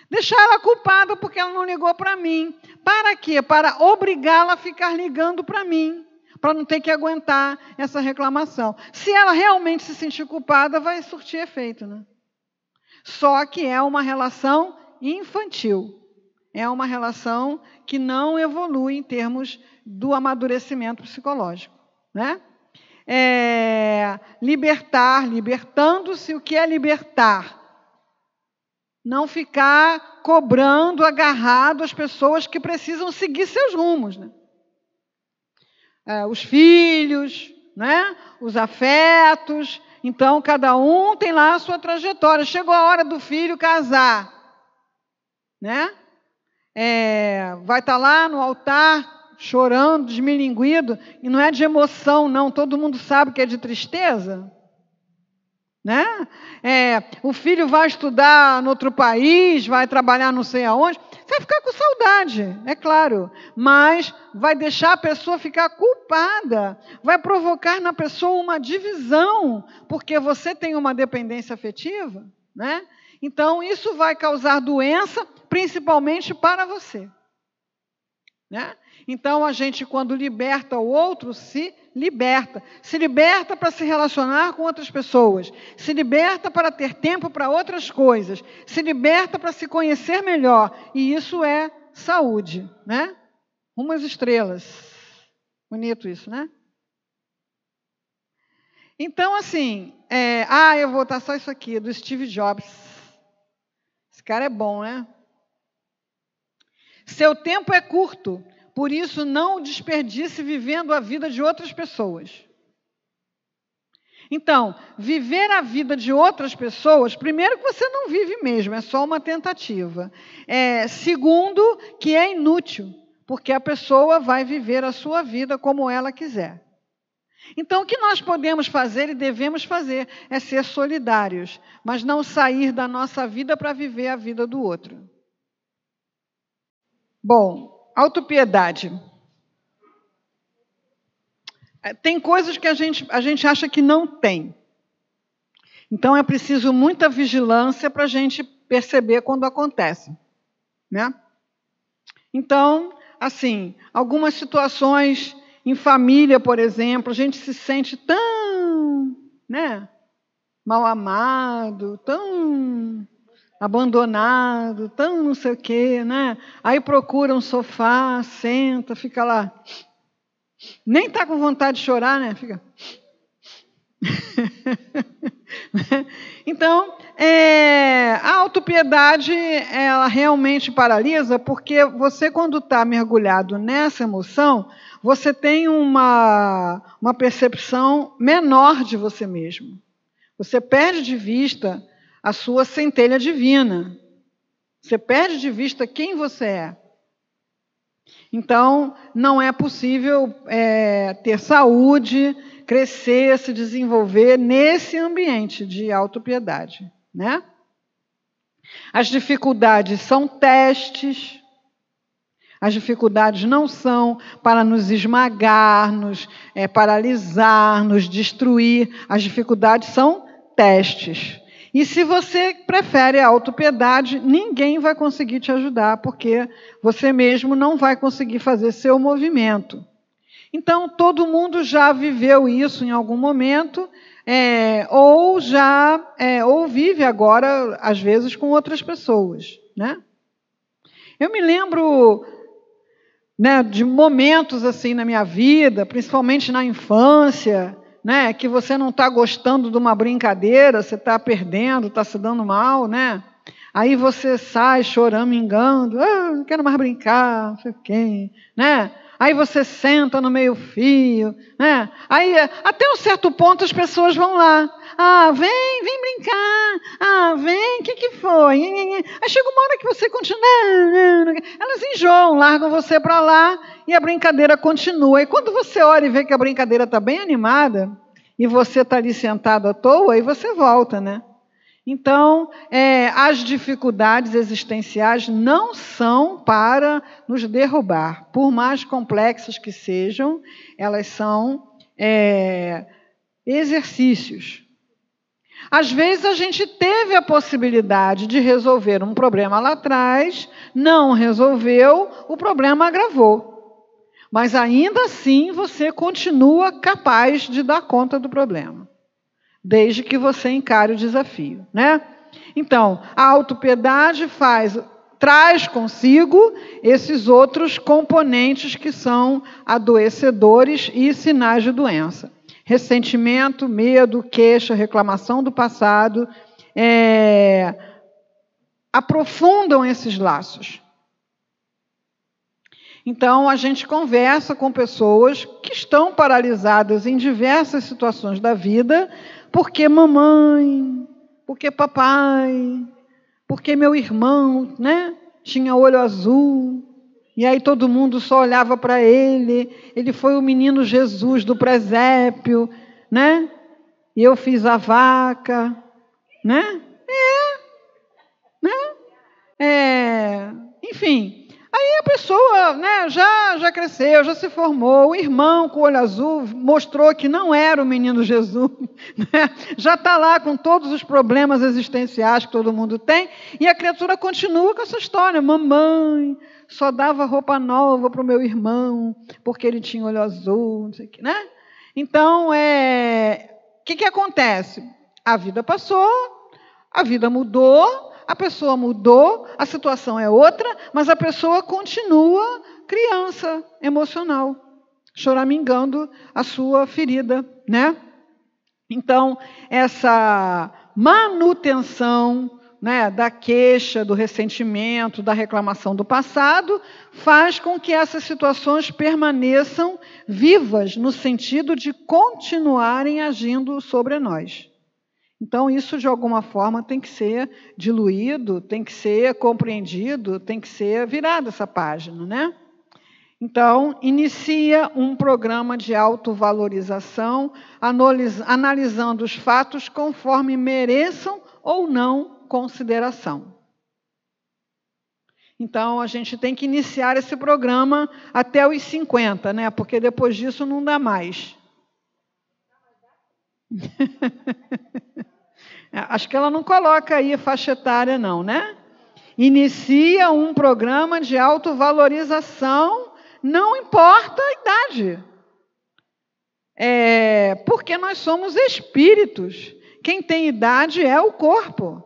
Deixar ela culpada porque ela não ligou para mim. Para quê? Para obrigá-la a ficar ligando para mim, para não ter que aguentar essa reclamação. Se ela realmente se sentir culpada, vai surtir efeito, né? Só que é uma relação infantil. É uma relação que não evolui em termos do amadurecimento psicológico, né? Libertar, libertando-se. O que é libertar? Não ficar cobrando, agarrado às pessoas que precisam seguir seus rumos, né? Os filhos, né? Os afetos. Então, cada um tem lá a sua trajetória. Chegou a hora do filho casar, né? Vai estar lá no altar, chorando, desmilinguido, e não é de emoção, não. Todo mundo sabe que é de tristeza, né? O filho vai estudar no outro país, vai trabalhar não sei aonde, você vai ficar com saudade, é claro, mas vai deixar a pessoa ficar culpada, vai provocar na pessoa uma divisão, porque você tem uma dependência afetiva, né? Então, isso vai causar doença, principalmente para você, né? Então, a gente, quando liberta o outro, se liberta para se relacionar com outras pessoas, se liberta para ter tempo para outras coisas, se liberta para se conhecer melhor, e isso é saúde, né? Rumo às estrelas. Bonito isso, né? Então, assim, eu vou botar só isso aqui, do Steve Jobs. Esse cara é bom, né? Seu tempo é curto, por isso não o desperdice vivendo a vida de outras pessoas. Então, viver a vida de outras pessoas, primeiro que você não vive mesmo, é só uma tentativa. Segundo, que é inútil, porque a pessoa vai viver a sua vida como ela quiser. Então, o que nós podemos fazer e devemos fazer é ser solidários, mas não sair da nossa vida para viver a vida do outro. Bom, autopiedade. Tem coisas que a gente acha que não tem. Então, é preciso muita vigilância para a gente perceber quando acontece, né? Então, assim, algumas situações em família, por exemplo, a gente se sente tão, né, mal amado, tão abandonado, tão não sei o quê, né? Aí procura um sofá, senta, fica lá. Nem está com vontade de chorar, né? Fica. Então, a autopiedade, ela realmente paralisa, porque você, quando está mergulhado nessa emoção, você tem uma percepção menor de você mesmo. Você perde de vista a sua centelha divina. Você perde de vista quem você é. Então, não é possível ter saúde, crescer, se desenvolver nesse ambiente de autopiedade, né? As dificuldades são testes. As dificuldades não são para nos esmagar, nos paralisar, nos destruir. As dificuldades são testes. E se você prefere a autopiedade, ninguém vai conseguir te ajudar, porque você mesmo não vai conseguir fazer seu movimento. Então, todo mundo já viveu isso em algum momento, ou vive agora, às vezes, com outras pessoas, né? Eu me lembro, né, de momentos assim na minha vida, principalmente na infância, né, que você não está gostando de uma brincadeira, você está perdendo, está se dando mal, né? Aí você sai choramingando, não quero mais brincar, não sei o quê, né? Aí você senta no meio-fio, né? Aí, até um certo ponto, as pessoas vão lá. Vem brincar. Vem, o que foi? Aí chega uma hora que você continua. Elas enjoam, largam você para lá e a brincadeira continua. E quando você olha e vê que a brincadeira está bem animada e você está ali sentado à toa, aí você volta, né? Então, as dificuldades existenciais não são para nos derrubar. Por mais complexas que sejam, elas são exercícios. Às vezes a gente teve a possibilidade de resolver um problema lá atrás, não resolveu, o problema agravou. Mas ainda assim você continua capaz de dar conta do problema, desde que você encare o desafio, né? Então, a autopiedade traz consigo esses outros componentes que são adoecedores e sinais de doença. Ressentimento, medo, queixa, reclamação do passado, aprofundam esses laços. Então, a gente conversa com pessoas que estão paralisadas em diversas situações da vida, porque mamãe, porque papai, porque meu irmão, né, tinha olho azul, e aí todo mundo só olhava para ele foi o menino Jesus do presépio, né? E eu fiz a vaca, né? Enfim, aí a pessoa, né, já cresceu, já se formou, o irmão com o olho azul mostrou que não era o menino Jesus, né? Já está lá com todos os problemas existenciais que todo mundo tem, e a criatura continua com essa história. Mamãe só dava roupa nova para o meu irmão, porque ele tinha olho azul, não sei o que, né? Então, o que acontece? A vida passou, a vida mudou, a pessoa mudou, a situação é outra, mas a pessoa continua criança emocional, choramingando a sua ferida, né? Então, essa manutenção, né, da queixa, do ressentimento, da reclamação do passado, faz com que essas situações permaneçam vivas, no sentido de continuarem agindo sobre nós. Então, isso, de alguma forma, tem que ser diluído, tem que ser compreendido, tem que ser virada essa página, né? Então, inicia um programa de autovalorização, analisando os fatos conforme mereçam ou não consideração. Então, a gente tem que iniciar esse programa até os 50, né? Porque depois disso não dá mais. Acho que ela não coloca aí faixa etária, não, né? Inicia um programa de autovalorização, não importa a idade. Porque nós somos espíritos. Quem tem idade é o corpo.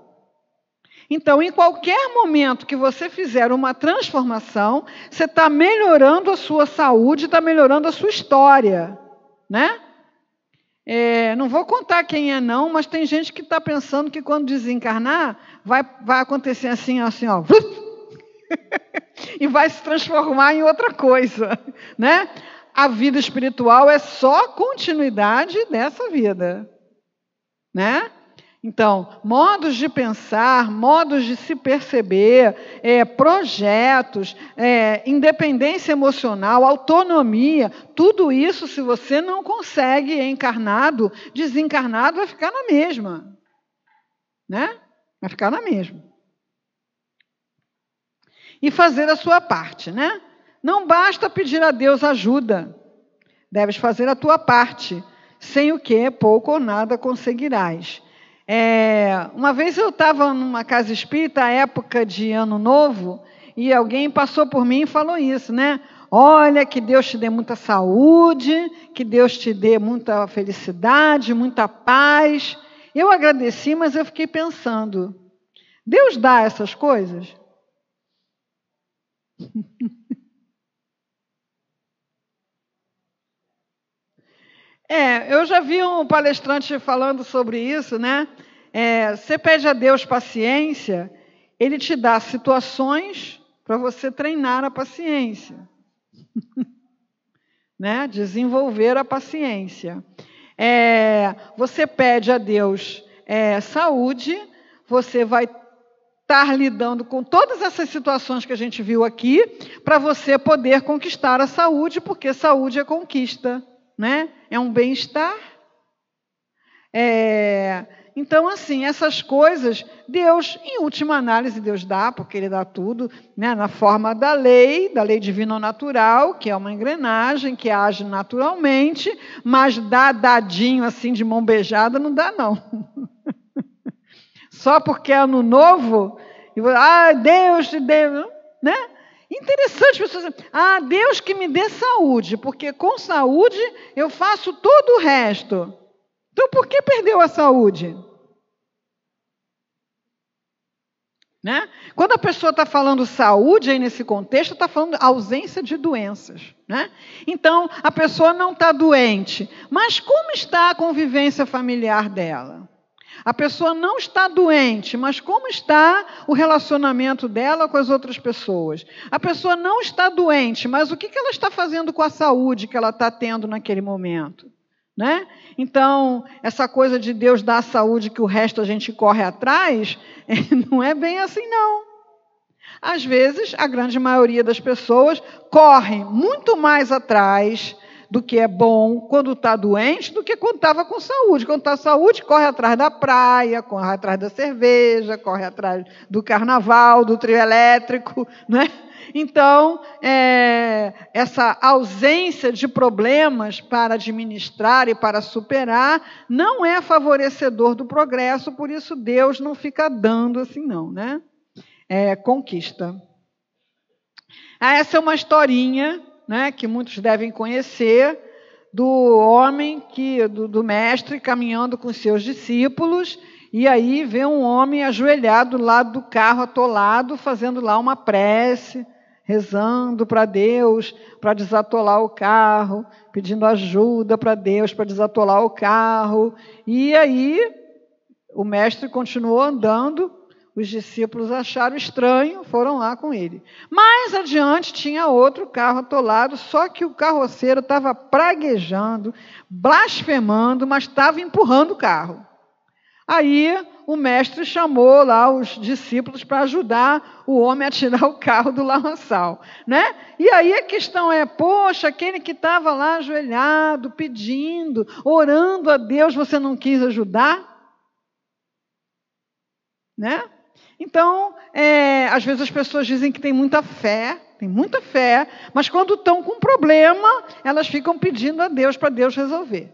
Então, em qualquer momento que você fizer uma transformação, você está melhorando a sua saúde, está melhorando a sua história, né? Não vou contar quem é não, mas tem gente que está pensando que quando desencarnar, vai acontecer assim, assim, ó, e vai se transformar em outra coisa, né? A vida espiritual é só continuidade dessa vida, né? Então, modos de pensar, modos de se perceber, projetos, independência emocional, autonomia, tudo isso, se você não consegue encarnado, desencarnado, vai ficar na mesma, né? Vai ficar na mesma. E fazer a sua parte, né? Não basta pedir a Deus ajuda, deves fazer a tua parte, sem o que pouco ou nada conseguirás. Uma vez eu estava numa casa espírita, época de Ano Novo, e alguém passou por mim e falou isso, né? Olha, que Deus te dê muita saúde, que Deus te dê muita felicidade, muita paz. Eu agradeci, mas eu fiquei pensando, Deus dá essas coisas? Eu já vi um palestrante falando sobre isso, né? Você pede a Deus paciência, Ele te dá situações para você treinar a paciência, né? Desenvolver a paciência. Você pede a Deus saúde, você vai estar lidando com todas essas situações que a gente viu aqui, para você poder conquistar a saúde, porque saúde é conquista, né? É um bem-estar. Então, assim, essas coisas, Deus, em última análise, Deus dá, porque Ele dá tudo, né, na forma da lei divino-natural, que é uma engrenagem que age naturalmente, mas dadinho, assim, de mão beijada, não dá, não. Só porque é ano novo, Deus te deu, né? Interessante, pessoas dizem, Deus que me dê saúde, porque com saúde eu faço todo o resto. Então, por que perdeu a saúde? Né? Quando a pessoa está falando saúde, aí nesse contexto, está falando ausência de doenças. Né? Então, a pessoa não está doente, mas como está a convivência familiar dela? A pessoa não está doente, mas como está o relacionamento dela com as outras pessoas? A pessoa não está doente, mas o que ela está fazendo com a saúde que ela está tendo naquele momento? Né? Então, essa coisa de Deus dar a saúde que o resto a gente corre atrás, não é bem assim, não. Às vezes, a grande maioria das pessoas corre muito mais atrás do que é bom quando está doente do que quando estava com saúde. Quando está com saúde, corre atrás da praia, corre atrás da cerveja, corre atrás do carnaval, do trio elétrico, né? Então, essa ausência de problemas para administrar e para superar não é favorecedor do progresso, por isso Deus não fica dando assim não, né? Conquista. Essa é uma historinha, né, que muitos devem conhecer, do homem, do mestre caminhando com seus discípulos, e aí vê um homem ajoelhado do lado do carro atolado, fazendo lá uma prece, rezando para Deus, para desatolar o carro, pedindo ajuda para Deus para desatolar o carro. E aí o mestre continuou andando, os discípulos acharam estranho, foram lá com ele. Mais adiante tinha outro carro atolado, só que o carroceiro estava praguejando, blasfemando, mas estava empurrando o carro. Aí o mestre chamou lá os discípulos para ajudar o homem a tirar o carro do lamaçal, né? E aí a questão é, poxa, aquele que estava lá ajoelhado, pedindo, orando a Deus, você não quis ajudar? Né? Então, às vezes as pessoas dizem que tem muita fé, mas quando estão com problema, elas ficam pedindo a Deus para Deus resolver.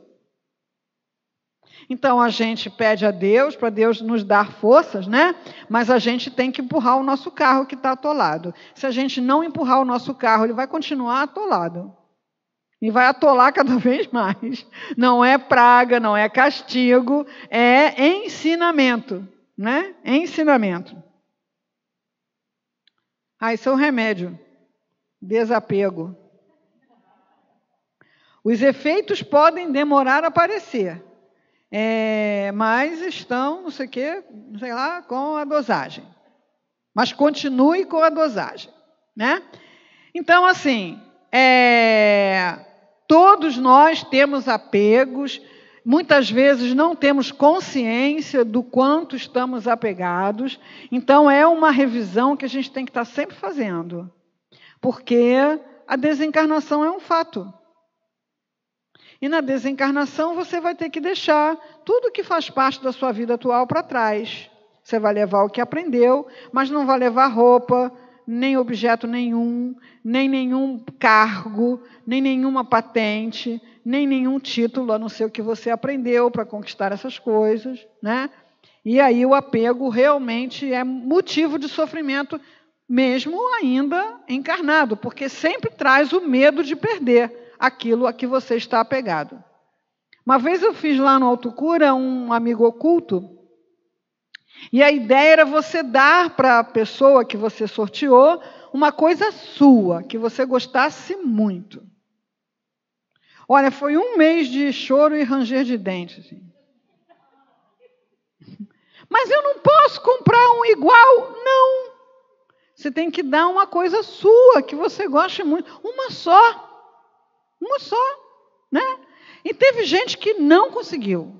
Então, a gente pede a Deus, para Deus nos dar forças, né? Mas a gente tem que empurrar o nosso carro que está atolado. Se a gente não empurrar o nosso carro, ele vai continuar atolado. E vai atolar cada vez mais. Não é praga, não é castigo, é ensinamento, né? É ensinamento. Isso é um remédio. Desapego. Os efeitos podem demorar a aparecer, mas estão, não sei o quê, sei lá, com a dosagem. Mas continue com a dosagem, né? Então, assim, todos nós temos apegos, muitas vezes não temos consciência do quanto estamos apegados, então é uma revisão que a gente tem que estar sempre fazendo, porque a desencarnação é um fato. E na desencarnação você vai ter que deixar tudo que faz parte da sua vida atual para trás. Você vai levar o que aprendeu, mas não vai levar roupa, nem objeto nenhum, nem nenhum cargo, nem nenhuma patente, nem nenhum título, a não ser o que você aprendeu para conquistar essas coisas, né? E aí o apego realmente é motivo de sofrimento, mesmo ainda encarnado, porque sempre traz o medo de perder aquilo a que você está apegado. Uma vez eu fiz lá no Autocura um amigo oculto, e a ideia era você dar para a pessoa que você sorteou uma coisa sua, que você gostasse muito. Olha, foi 1 mês de choro e ranger de dentes. Assim. Mas eu não posso comprar um igual. Não. Você tem que dar uma coisa sua, que você goste muito. Uma só. Uma só, né? E teve gente que não conseguiu.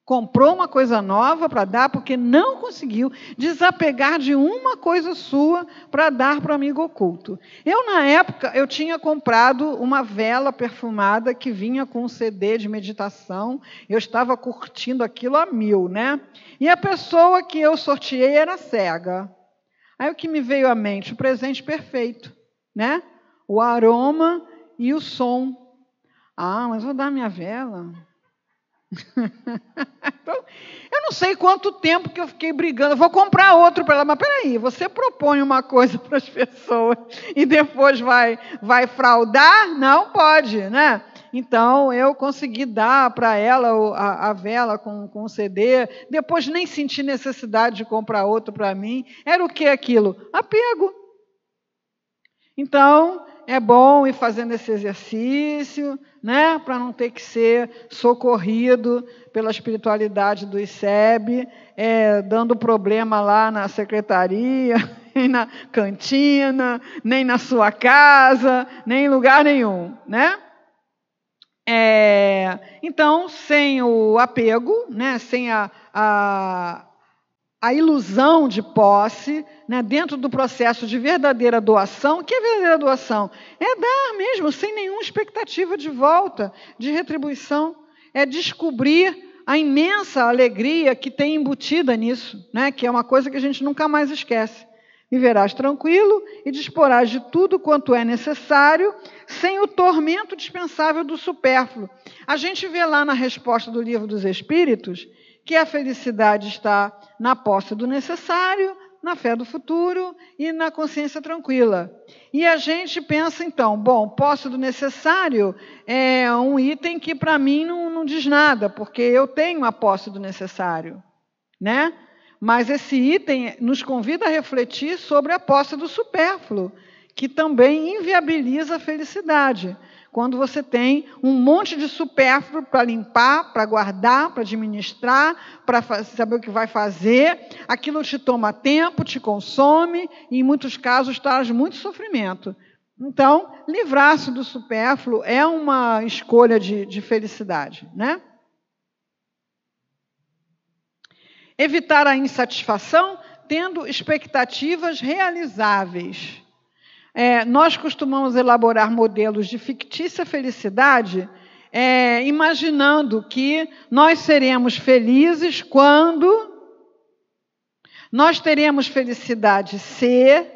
Comprou uma coisa nova para dar, porque não conseguiu desapegar de uma coisa sua para dar para o amigo oculto. Eu, na época, eu tinha comprado uma vela perfumada que vinha com um CD de meditação. Eu estava curtindo aquilo a 1000, né? E a pessoa que eu sorteei era cega. Aí o que me veio à mente? O presente perfeito, né? O aroma e o som. Ah, mas vou dar minha vela. Então, eu não sei quanto tempo que eu fiquei brigando. Eu vou comprar outro para ela. Mas peraí, você propõe uma coisa para as pessoas e depois vai fraudar? Não pode, né? Então, eu consegui dar para ela a vela com o CD. Depois nem senti necessidade de comprar outro para mim. Era o que aquilo? Apego. Então, é bom ir fazendo esse exercício, né, para não ter que ser socorrido pela espiritualidade do ICEB, dando problema lá na secretaria, nem na cantina, nem na sua casa, nem em lugar nenhum, né? Então, sem o apego, né, sem a ilusão de posse, né, dentro do processo de verdadeira doação. O que é verdadeira doação? É dar mesmo, sem nenhuma expectativa de volta, de retribuição. É descobrir a imensa alegria que tem embutida nisso, né, que é uma coisa que a gente nunca mais esquece. Viverás tranquilo e disporás de tudo quanto é necessário, sem o tormento dispensável do supérfluo. A gente vê lá na resposta do Livro dos Espíritos que a felicidade está na posse do necessário, na fé do futuro e na consciência tranquila. E a gente pensa, então, bom, posse do necessário é um item que para mim não diz nada, porque eu tenho a posse do necessário, né? Mas esse item nos convida a refletir sobre a posse do supérfluo, que também inviabiliza a felicidade. Quando você tem um monte de supérfluo para limpar, para guardar, para administrar, para saber o que vai fazer, aquilo te toma tempo, te consome e, em muitos casos, traz muito sofrimento. Então, livrar-se do supérfluo é uma escolha de felicidade, né? Evitar a insatisfação tendo expectativas realizáveis. Nós costumamos elaborar modelos de fictícia felicidade, imaginando que nós seremos felizes quando nós teremos felicidade se,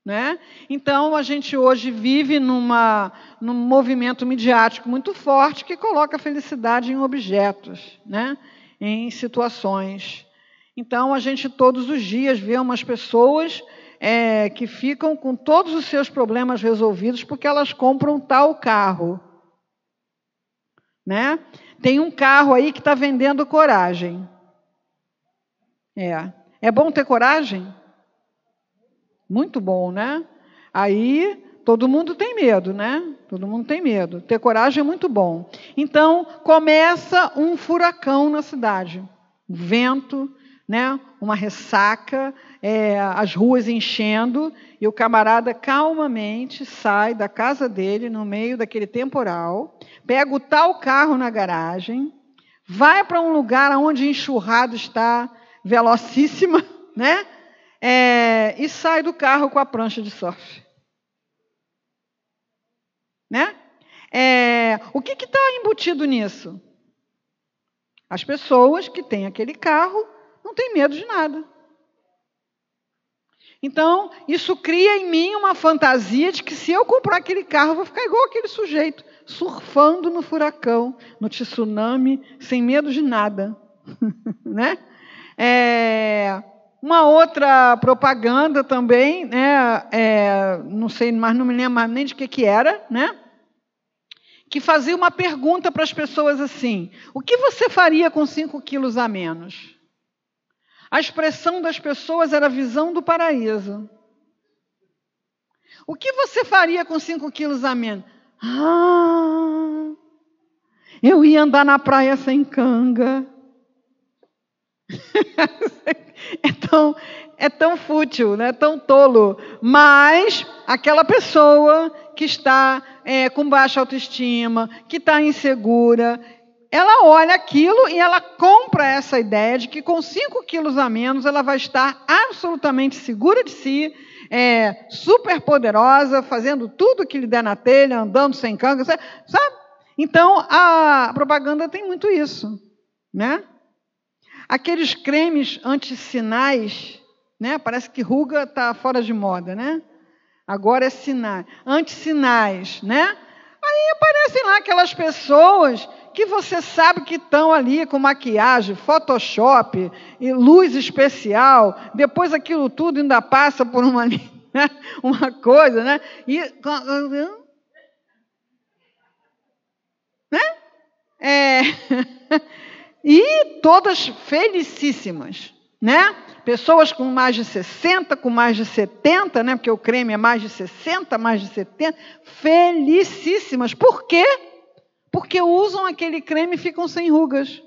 né? Então, a gente hoje vive num movimento midiático muito forte que coloca a felicidade em objetos, né? Em situações. Então, a gente todos os dias vê umas pessoas que ficam com todos os seus problemas resolvidos porque elas compram tal carro, né? Tem um carro aí que está vendendo coragem. É bom ter coragem? Muito bom, né? Aí todo mundo tem medo, né? Todo mundo tem medo. Ter coragem é muito bom. Então, começa um furacão na cidade. Um vento, né? Uma ressaca, as ruas enchendo, e o camarada calmamente sai da casa dele, no meio daquele temporal, pega o tal carro na garagem, vai para um lugar onde a enxurrada está velocíssima, né? E sai do carro com a prancha de surf. Né? O que está embutido nisso? As pessoas que têm aquele carro não têm medo de nada. Então, isso cria em mim uma fantasia de que se eu comprar aquele carro, eu vou ficar igual aquele sujeito, surfando no furacão, no tsunami, sem medo de nada. Né? Uma outra propaganda também, né? Não sei, mas não me lembro mais nem de que era, né? Que fazia uma pergunta para as pessoas assim: o que você faria com 5 quilos a menos? A expressão das pessoas era a visão do paraíso. O que você faria com 5 quilos a menos? Eu ia andar na praia sem canga. É tão fútil, né? Tão tolo. Mas aquela pessoa que está com baixa autoestima, que está insegura, ela olha aquilo e ela compra essa ideia de que com 5 quilos a menos ela vai estar absolutamente segura de si, super poderosa, fazendo tudo que lhe der na telha, andando sem canga, sabe? Então, a propaganda tem muito isso, né? Aqueles cremes antissinais, né? Parece que ruga está fora de moda, né? Agora é sinais, antissinais, né? Aí aparecem lá aquelas pessoas que você sabe que estão ali com maquiagem, Photoshop, e luz especial, depois aquilo tudo ainda passa por uma coisa, né? E todas felicíssimas, né? Pessoas com mais de 60, com mais de 70, né? Porque o creme é mais de 60, mais de 70, felicíssimas. Por quê? Porque usam aquele creme e ficam sem rugas.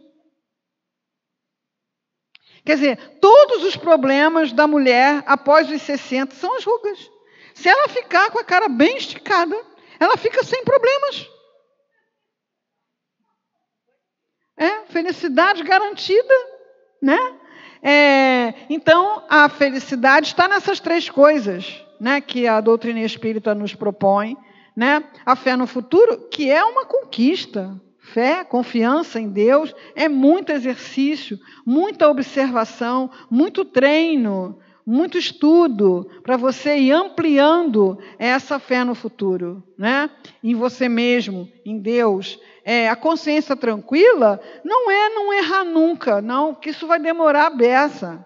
Quer dizer, todos os problemas da mulher após os 60 são as rugas. Se ela ficar com a cara bem esticada, ela fica sem problemas. Felicidade garantida, né? Então, a felicidade está nessas 3 coisas, né, que a doutrina espírita nos propõe, né? A fé no futuro, que é uma conquista. Fé, confiança em Deus, é muito exercício, muita observação, muito treino, muito estudo, para você ir ampliando essa fé no futuro, né? Em você mesmo, em Deus. A consciência tranquila não é não errar nunca, não, que isso vai demorar a beça.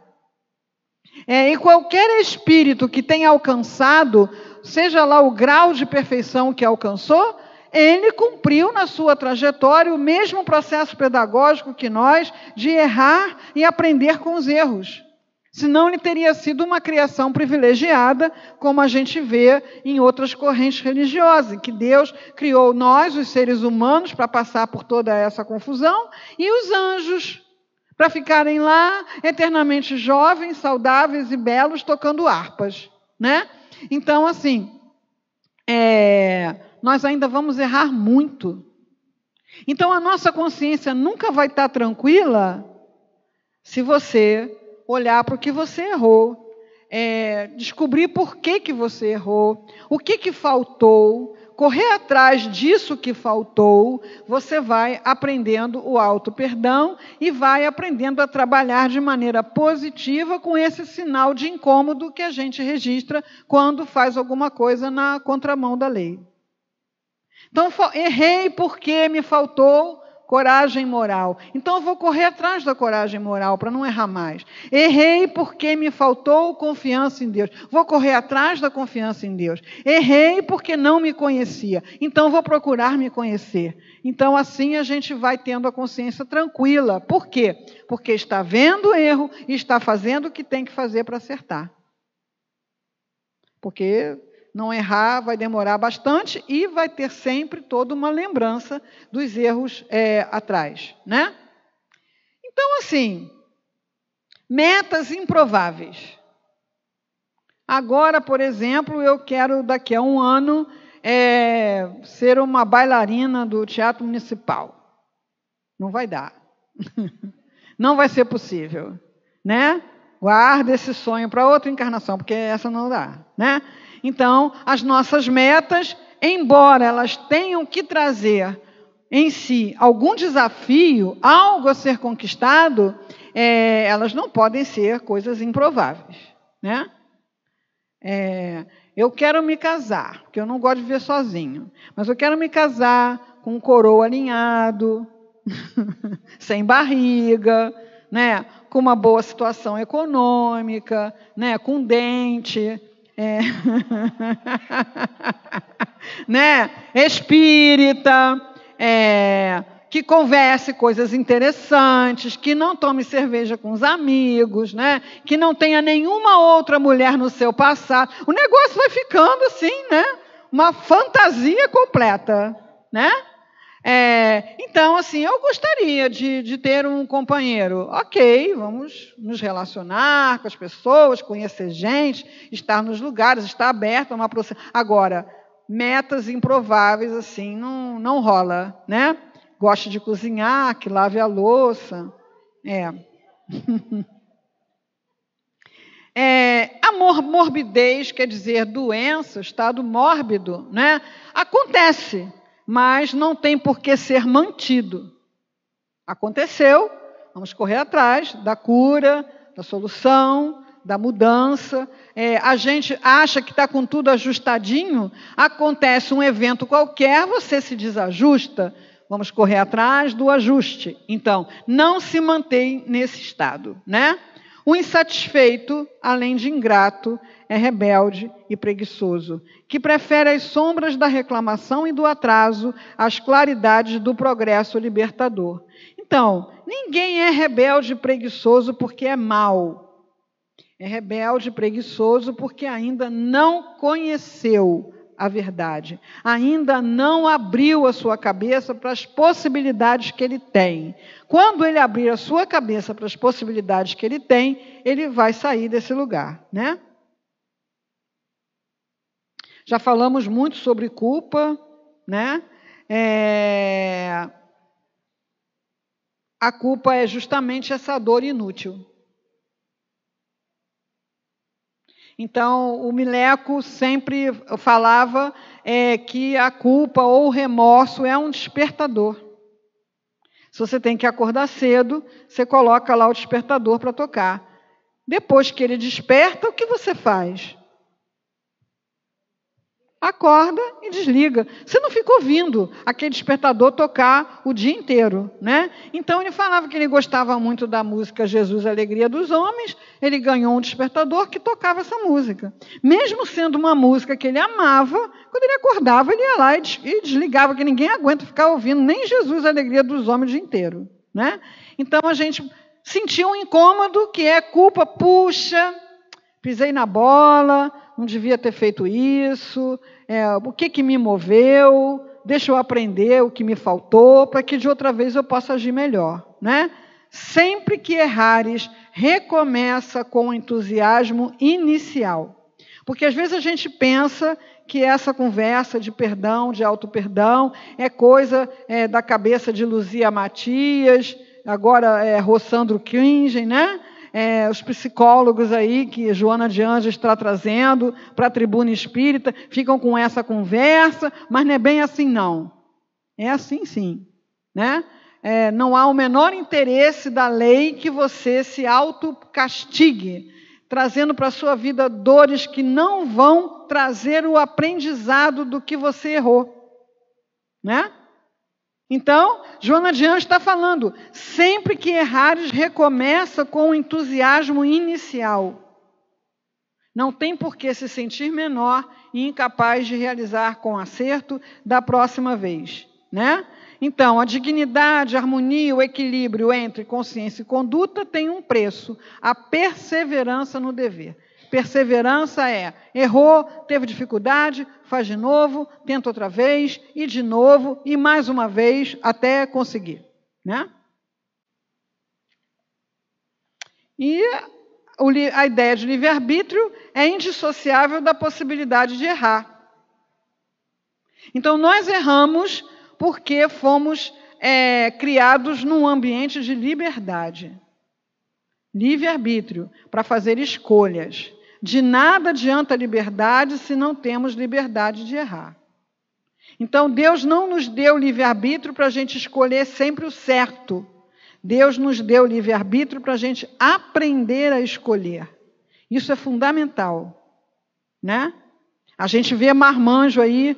E qualquer espírito que tenha alcançado, seja lá o grau de perfeição que alcançou, ele cumpriu na sua trajetória o mesmo processo pedagógico que nós, de errar e aprender com os erros. Senão ele teria sido uma criação privilegiada, como a gente vê em outras correntes religiosas, em que Deus criou nós, os seres humanos, para passar por toda essa confusão, e os anjos, para ficarem lá eternamente jovens, saudáveis e belos, tocando harpas, né? Então, assim, nós ainda vamos errar muito. Então, a nossa consciência nunca vai estar tranquila se você olhar para o que você errou, descobrir por que você errou, o que faltou, correr atrás disso que faltou, você vai aprendendo o auto-perdão e vai aprendendo a trabalhar de maneira positiva com esse sinal de incômodo que a gente registra quando faz alguma coisa na contramão da lei. Então, errei porque me faltou coragem moral. Então, eu vou correr atrás da coragem moral para não errar mais. Errei porque me faltou confiança em Deus. Vou correr atrás da confiança em Deus. Errei porque não me conhecia. Então, vou procurar me conhecer. Então, assim, a gente vai tendo a consciência tranquila. Por quê? Porque está vendo o erro e está fazendo o que tem que fazer para acertar. Porque não errar vai demorar bastante e vai ter sempre toda uma lembrança dos erros atrás, né? Então, assim, metas improváveis. Agora, por exemplo, eu quero, daqui a um ano, ser uma bailarina do Teatro Municipal. Não vai dar. Não vai ser possível, né? Guarda esse sonho para outra encarnação, porque essa não dá, né? Então, as nossas metas, embora elas tenham que trazer em si algum desafio, algo a ser conquistado, elas não podem ser coisas improváveis, né? Eu quero me casar, porque eu não gosto de viver sozinho, mas eu quero me casar com um coroa alinhado, sem barriga, né? Com uma boa situação econômica, né? Com dente, né? Espírita, que converse coisas interessantes, que não tome cerveja com os amigos, né? Que não tenha nenhuma outra mulher no seu passado. O negócio vai ficando assim, né? Uma fantasia completa, né? Então, assim, eu gostaria de ter um companheiro. Ok, vamos nos relacionar com as pessoas, conhecer gente, estar nos lugares, estar aberto a uma aproximação. Agora, metas improváveis, assim, não rola, né? Goste de cozinhar, que lave a louça. A morbidez, quer dizer, doença, estado mórbido, né? Acontece, mas não tem por que ser mantido. Aconteceu, vamos correr atrás da cura, da solução, da mudança. A gente acha que está com tudo ajustadinho, acontece um evento qualquer, você se desajusta, vamos correr atrás do ajuste. Então, não se mantém nesse estado, né? O insatisfeito, além de ingrato, é rebelde e preguiçoso, que prefere as sombras da reclamação e do atraso às claridades do progresso libertador. Então, ninguém é rebelde e preguiçoso porque é mau. É rebelde e preguiçoso porque ainda não conheceu a verdade, ainda não abriu a sua cabeça para as possibilidades que ele tem. Quando ele abrir a sua cabeça para as possibilidades que ele tem, ele vai sair desse lugar, né? Já falamos muito sobre culpa, né? A culpa é justamente essa dor inútil. Então, o Mileco sempre falava que a culpa ou o remorso é um despertador. Se você tem que acordar cedo, você coloca lá o despertador para tocar. Depois que ele desperta, o que você faz? Acorda e desliga. Você não fica ouvindo aquele despertador tocar o dia inteiro, né? Então, ele falava que ele gostava muito da música Jesus, Alegria dos Homens. Ele ganhou um despertador que tocava essa música. Mesmo sendo uma música que ele amava, quando ele acordava, ele ia lá e desligava, que ninguém aguenta ficar ouvindo nem Jesus, Alegria dos Homens o dia inteiro, né? Então, a gente sentiu um incômodo que é culpa. Puxa, pisei na bola, não devia ter feito isso, o que me moveu, deixa eu aprender o que me faltou, para que de outra vez eu possa agir melhor, né? Sempre que errares, recomeça com o entusiasmo inicial. Porque às vezes a gente pensa que essa conversa de perdão, de auto-perdão, é coisa da cabeça de Luzia Matias, agora Rossandro Kringen, né? Os psicólogos aí que Joana de Anjos está trazendo para a tribuna espírita, ficam com essa conversa, mas não é bem assim não. É assim sim, né? Não há o menor interesse da lei que você se autocastigue, trazendo para a sua vida dores que não vão trazer o aprendizado do que você errou, né? Então, Joana de Anjos está falando, sempre que errares, recomeça com o entusiasmo inicial. Não tem por que se sentir menor e incapaz de realizar com acerto da próxima vez, né? Então, a dignidade, a harmonia, o equilíbrio entre consciência e conduta tem um preço, a perseverança no dever. perseverança é: errou, teve dificuldade, faz de novo, tenta outra vez, e de novo, e mais uma vez, até conseguir, né? E a ideia de livre-arbítrio é indissociável da possibilidade de errar. Então, nós erramos porque fomos criados num ambiente de liberdade. Livre-arbítrio, para fazer escolhas. De nada adianta a liberdade se não temos liberdade de errar. Então, Deus não nos deu livre-arbítrio para a gente escolher sempre o certo. Deus nos deu livre-arbítrio para a gente aprender a escolher. Isso é fundamental, né? A gente vê marmanjo aí,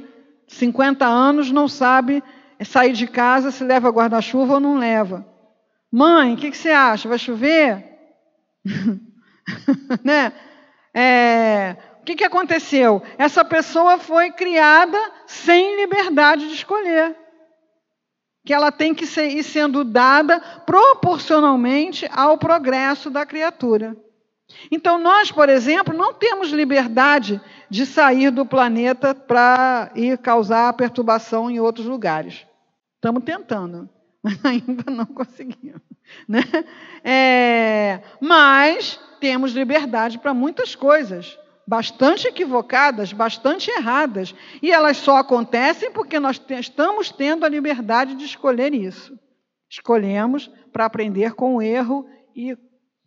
50 anos, não sabe sair de casa se leva guarda-chuva ou não leva. Mãe, o que você acha? Vai chover? Né? O que aconteceu? Essa pessoa foi criada sem liberdade de escolher. Que ela tem que ir sendo dada proporcionalmente ao progresso da criatura. Então, nós, por exemplo, não temos liberdade de sair do planeta para ir causar perturbação em outros lugares. Estamos tentando, mas ainda não conseguimos, né? Mas temos liberdade para muitas coisas, bastante equivocadas, bastante erradas, e elas só acontecem porque nós estamos tendo a liberdade de escolher isso. Escolhemos para aprender com o erro e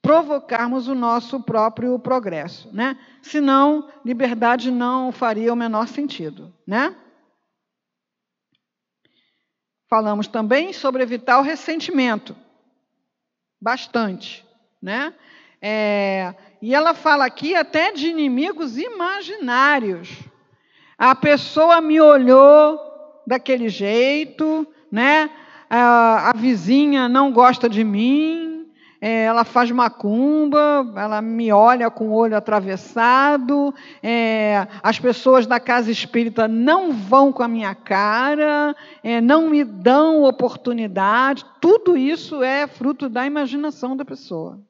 provocarmos o nosso próprio progresso, né? Senão, liberdade não faria o menor sentido, né? Falamos também sobre evitar o ressentimento. Bastante, né? E ela fala aqui até de inimigos imaginários. A pessoa me olhou daquele jeito, né? A vizinha não gosta de mim, ela faz macumba, ela me olha com o olho atravessado, as pessoas da casa espírita não vão com a minha cara, não me dão oportunidade. Tudo isso é fruto da imaginação da pessoa.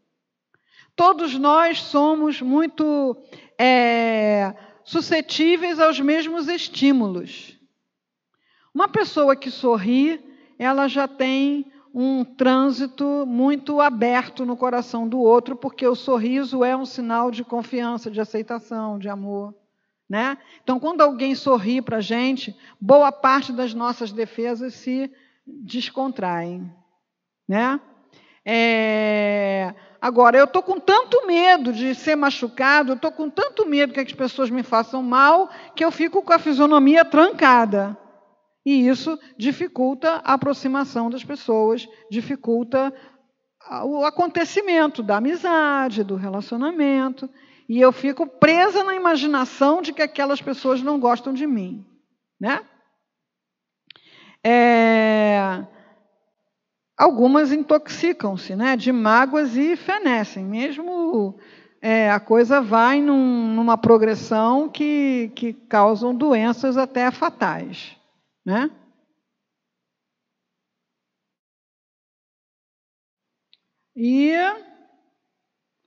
Todos nós somos muito suscetíveis aos mesmos estímulos. Uma pessoa que sorri, ela já tem um trânsito muito aberto no coração do outro, porque o sorriso é um sinal de confiança, de aceitação, de amor, né? Então, quando alguém sorri para a gente, boa parte das nossas defesas se descontraem, né? Agora, eu estou com tanto medo de ser machucado, eu estou com tanto medo que as pessoas me façam mal, que eu fico com a fisionomia trancada. E isso dificulta a aproximação das pessoas, dificulta o acontecimento da amizade, do relacionamento. E eu fico presa na imaginação de que aquelas pessoas não gostam de mim, né? Algumas intoxicam-se, né, de mágoas e fenecem. Mesmo a coisa vai numa progressão que causam doenças até fatais, né? E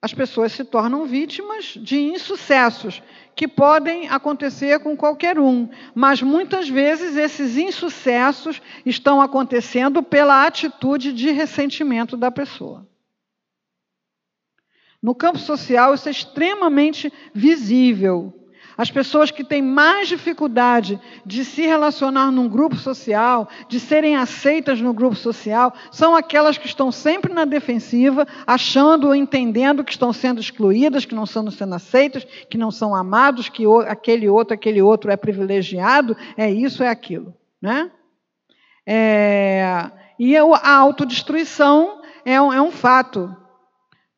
as pessoas se tornam vítimas de insucessos que podem acontecer com qualquer um, mas muitas vezes esses insucessos estão acontecendo pela atitude de ressentimento da pessoa. No campo social, isso é extremamente visível. As pessoas que têm mais dificuldade de se relacionar num grupo social, de serem aceitas no grupo social, são aquelas que estão sempre na defensiva, achando ou entendendo que estão sendo excluídas, que não estão sendo aceitas, que não são amados, que aquele outro é privilegiado, é isso, é aquilo, né? E a autodestruição é um fato.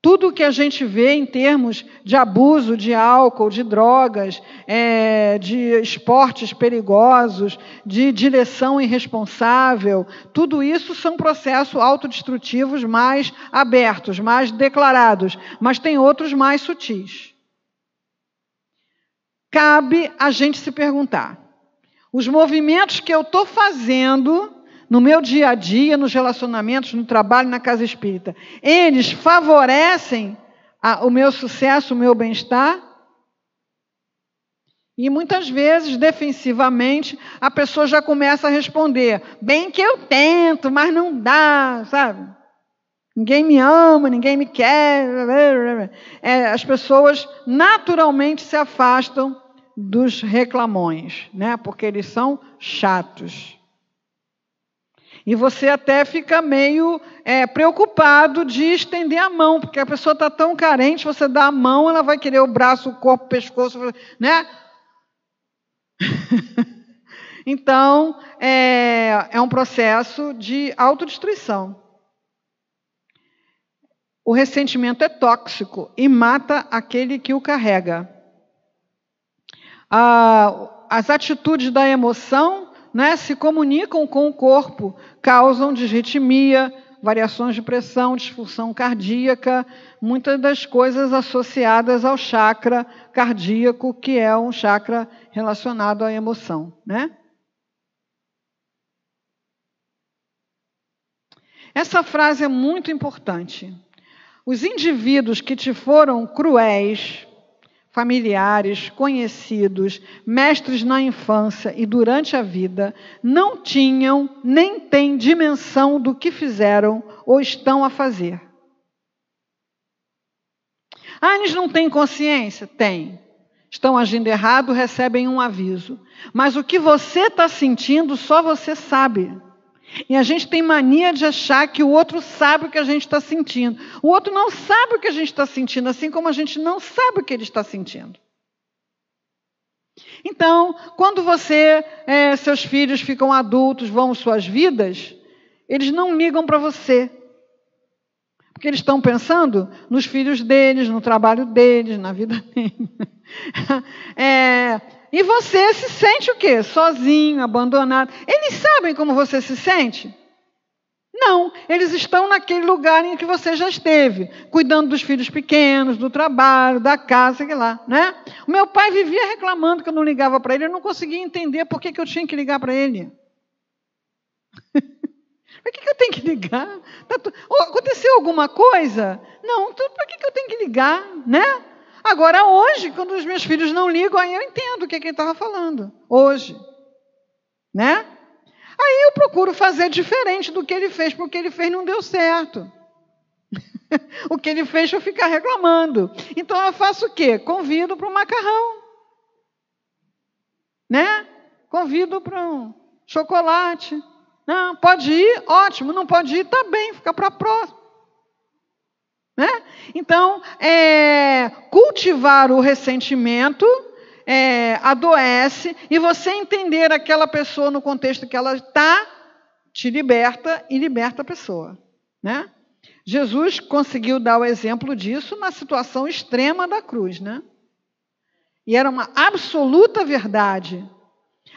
Tudo o que a gente vê em termos de abuso de álcool, de drogas, de esportes perigosos, de direção irresponsável, tudo isso são processos autodestrutivos mais abertos, mais declarados, mas tem outros mais sutis. Cabe a gente se perguntar, os movimentos que eu estou fazendo no meu dia a dia, nos relacionamentos, no trabalho, na casa espírita, eles favorecem o meu sucesso, o meu bem-estar? E muitas vezes, defensivamente, a pessoa já começa a responder: bem que eu tento, mas não dá, sabe? Ninguém me ama, ninguém me quer. As pessoas naturalmente se afastam dos reclamões, né? Porque eles são chatos. E você até fica meio preocupado de estender a mão, porque a pessoa está tão carente, você dá a mão, ela vai querer o braço, o corpo, o pescoço, né? Então, é um processo de autodestruição. O ressentimento é tóxico e mata aquele que o carrega. As atitudes da emoção, né, se comunicam com o corpo, causam disritmia, variações de pressão, disfunção cardíaca, muitas das coisas associadas ao chakra cardíaco, que é um chakra relacionado à emoção, né? Essa frase é muito importante. Os indivíduos que te foram cruéis, familiares, conhecidos, mestres na infância e durante a vida, não tinham nem têm dimensão do que fizeram ou estão a fazer. Eles não têm consciência? Têm. Estão agindo errado, recebem um aviso. Mas o que você está sentindo, só você sabe. E a gente tem mania de achar que o outro sabe o que a gente está sentindo. O outro não sabe o que a gente está sentindo, assim como a gente não sabe o que ele está sentindo. Então, quando seus filhos ficam adultos, vão suas vidas, eles não ligam para você. Porque eles estão pensando nos filhos deles, no trabalho deles, na vida deles. E você se sente o quê? Sozinho, abandonado. Eles sabem como você se sente? Não, eles estão naquele lugar em que você já esteve, cuidando dos filhos pequenos, do trabalho, da casa, sei lá, né? O meu pai vivia reclamando que eu não ligava para ele, eu não conseguia entender por que eu tinha que ligar para ele. Por que eu tenho que ligar? Aconteceu alguma coisa? Não, por que eu tenho que ligar, né? Agora, hoje, quando os meus filhos não ligam, aí eu entendo o que ele estava falando. Hoje. Né? Aí eu procuro fazer diferente do que ele fez, porque o que ele fez não deu certo. O que ele fez foi ficar reclamando. Então eu faço o quê? Convido para um macarrão. Né? Convido para um chocolate. Não, pode ir? Ótimo. Não pode ir? Tá bem, fica para a próxima. Né? Então, cultivar o ressentimento adoece, e você entender aquela pessoa no contexto que ela está, te liberta e liberta a pessoa. Né? Jesus conseguiu dar o exemplo disso na situação extrema da cruz. Né? E era uma absoluta verdade.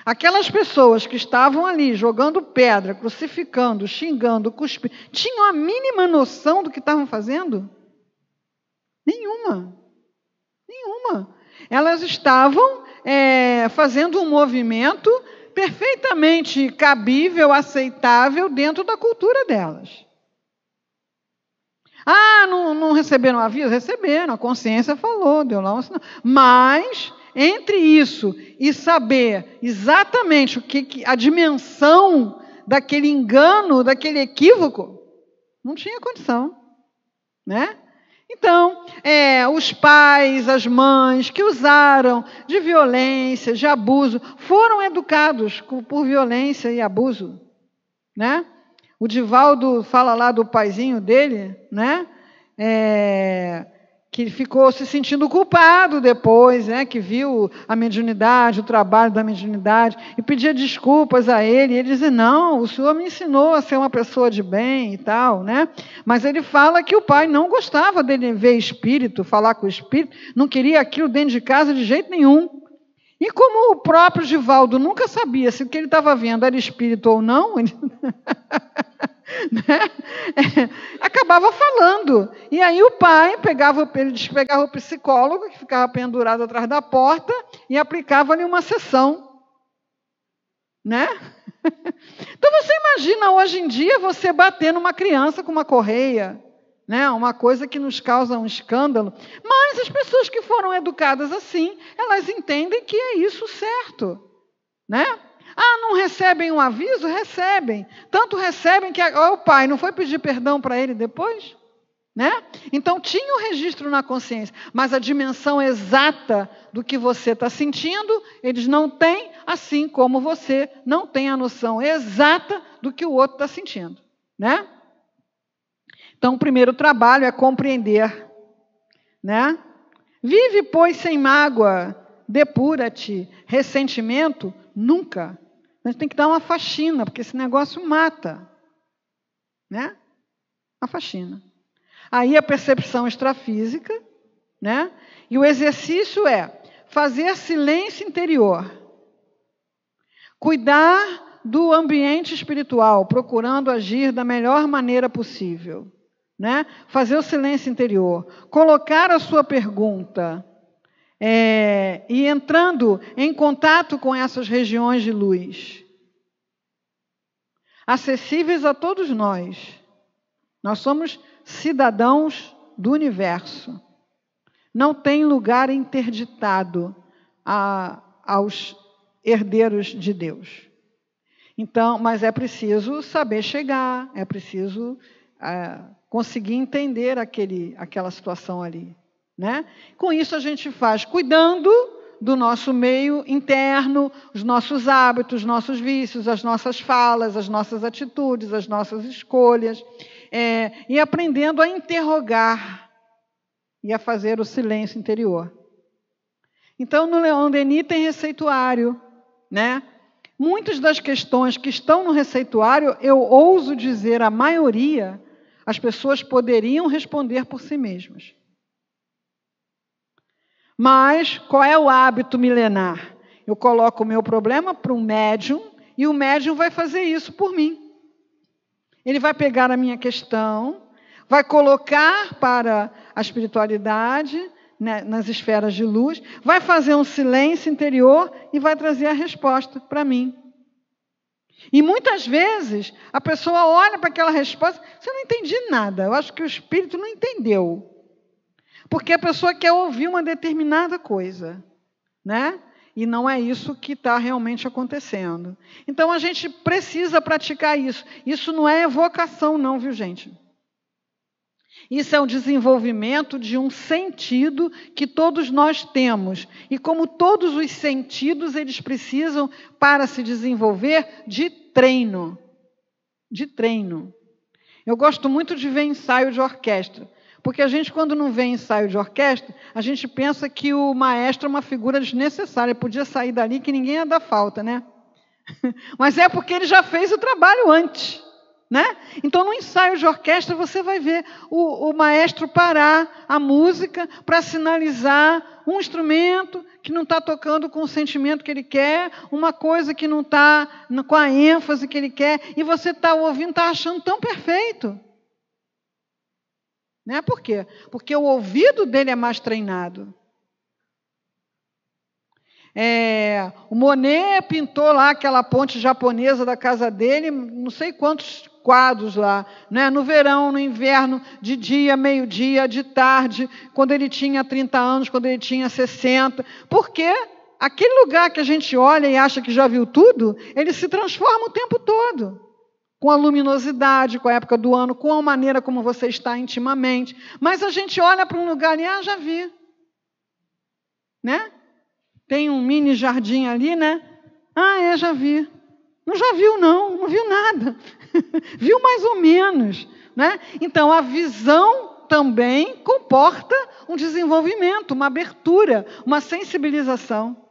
Aquelas pessoas que estavam ali jogando pedra, crucificando, xingando, cuspindo, tinham a mínima noção do que estavam fazendo? Nenhuma. Nenhuma. Elas estavam fazendo um movimento perfeitamente cabível, aceitável dentro da cultura delas. Não receberam aviso? Receberam, a consciência falou, deu lá um sinal. Mas entre isso e saber exatamente a dimensão daquele engano, daquele equívoco, não tinha condição, né? Então, os pais, as mães que usaram de violência, de abuso, foram educados por violência e abuso, né? O Divaldo fala lá do paizinho dele, né? Que ficou se sentindo culpado depois, né? Que viu a mediunidade, o trabalho da mediunidade, e pedia desculpas a ele. E ele dizia: não, o senhor me ensinou a ser uma pessoa de bem e tal, né? Mas ele fala que o pai não gostava dele ver espírito, falar com o espírito, não queria aquilo dentro de casa de jeito nenhum. E como o próprio Divaldo nunca sabia se o que ele estava vendo era espírito ou não, ele... né? Acabava falando. E aí o pai pegava o psicólogo, que ficava pendurado atrás da porta, e aplicava-lhe uma sessão. Né? Então você imagina hoje em dia você bater numa criança com uma correia, né? Uma coisa que nos causa um escândalo. Mas as pessoas que foram educadas assim, elas entendem que é isso certo, né? Ah, não recebem um aviso? Recebem. Tanto recebem que o pai não foi pedir perdão para ele depois? Né? Então, tinha o registro na consciência, mas a dimensão exata do que você está sentindo, eles não têm, assim como você não tem a noção exata do que o outro está sentindo. Né? Então, o primeiro trabalho é compreender. Né? Vive, pois, sem mágoa, depura-te. Ressentimento, nunca. A gente tem que dar uma faxina, porque esse negócio mata. Né? Uma faxina. Aí a percepção extrafísica, né? E o exercício é fazer silêncio interior. Cuidar do ambiente espiritual, procurando agir da melhor maneira possível. Né? Fazer o silêncio interior. Colocar a sua pergunta. E entrando em contato com essas regiões de luz. Acessíveis a todos nós. Nós somos cidadãos do universo. Não tem lugar interditado aos herdeiros de Deus. Então, mas é preciso saber chegar, é preciso conseguir entender aquela situação ali. Né? Com isso a gente faz cuidando do nosso meio interno, os nossos hábitos, os nossos vícios, as nossas falas, as nossas atitudes, as nossas escolhas. E aprendendo a interrogar e a fazer o silêncio interior. Então, no Leon Denis tem receituário. Né? Muitas das questões que estão no receituário, eu ouso dizer, a maioria, as pessoas poderiam responder por si mesmas. Mas, qual é o hábito milenar? Eu coloco o meu problema para um médium e o médium vai fazer isso por mim. Ele vai pegar a minha questão, vai colocar para a espiritualidade, né, nas esferas de luz, vai fazer um silêncio interior e vai trazer a resposta para mim. E muitas vezes a pessoa olha para aquela resposta, você não entendi nada, eu acho que o espírito não entendeu. Porque a pessoa quer ouvir uma determinada coisa, né? E não é isso que está realmente acontecendo. Então, a gente precisa praticar isso. Isso não é evocação, não, viu, gente? Isso é o desenvolvimento de um sentido que todos nós temos. E como todos os sentidos, eles precisam, para se desenvolver, de treino. De treino. Eu gosto muito de ver ensaio de orquestra. Porque a gente, quando não vê ensaio de orquestra, a gente pensa que o maestro é uma figura desnecessária. Podia sair dali que ninguém ia dar falta, né? Mas é porque ele já fez o trabalho antes, né? Então, no ensaio de orquestra, você vai ver o maestro parar a música para sinalizar um instrumento que não está tocando com o sentimento que ele quer, uma coisa que não está com a ênfase que ele quer, e você está ouvindo, está achando tão perfeito. Né? Por quê? Porque o ouvido dele é mais treinado. O Monet pintou lá aquela ponte japonesa da casa dele, não sei quantos quadros lá, né? No verão, no inverno, de dia, meio-dia, de tarde, quando ele tinha 30 anos, quando ele tinha 60. Porque aquele lugar que a gente olha e acha que já viu tudo, ele se transforma o tempo todo. Com a luminosidade, com a época do ano, com a maneira como você está intimamente. Mas a gente olha para um lugar e, já vi. Né? Tem um mini jardim ali, né? Já vi. Não já viu, não viu nada. Viu mais ou menos. Né? Então, a visão também comporta um desenvolvimento, uma abertura, uma sensibilização.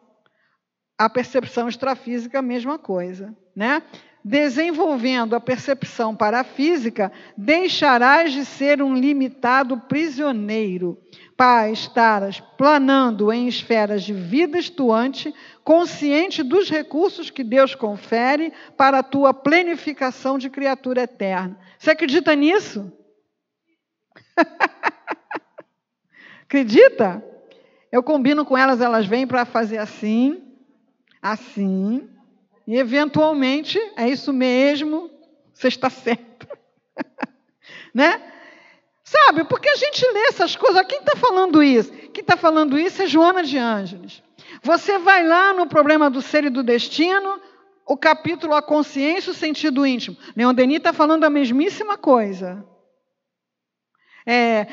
A percepção extrafísica, a mesma coisa. Né? Desenvolvendo a percepção parafísica, deixarás de ser um limitado prisioneiro, para estares planando em esferas de vida estuante, consciente dos recursos que Deus confere para a tua plenificação de criatura eterna. Você acredita nisso? Acredita? Eu combino com elas, elas vêm para fazer assim, assim, e eventualmente, é isso mesmo, você está certo. Né? Sabe, porque a gente lê essas coisas. Quem está falando isso? Quem está falando isso é Joana de Ângeles. Você vai lá no Problema do Ser e do Destino, o capítulo A Consciência e o Sentido Íntimo. Leon Denis está falando a mesmíssima coisa.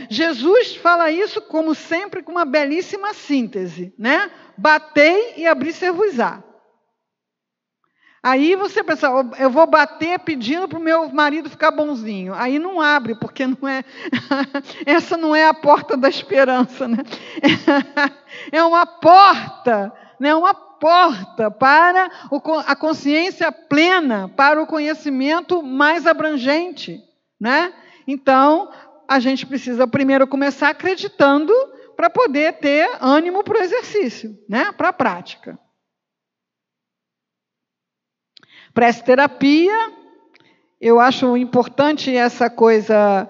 Jesus fala isso, como sempre, com uma belíssima síntese, né? Batei e abri-se-vos-á. Aí você pensa, eu vou bater pedindo para o meu marido ficar bonzinho. Aí não abre, porque não é essa não é a porta da esperança, né? É uma porta, né? Uma porta para a consciência plena, para o conhecimento mais abrangente, né? Então, a gente precisa primeiro começar acreditando para poder ter ânimo para o exercício, né? Para a prática. Prece-terapia, eu acho importante essa coisa,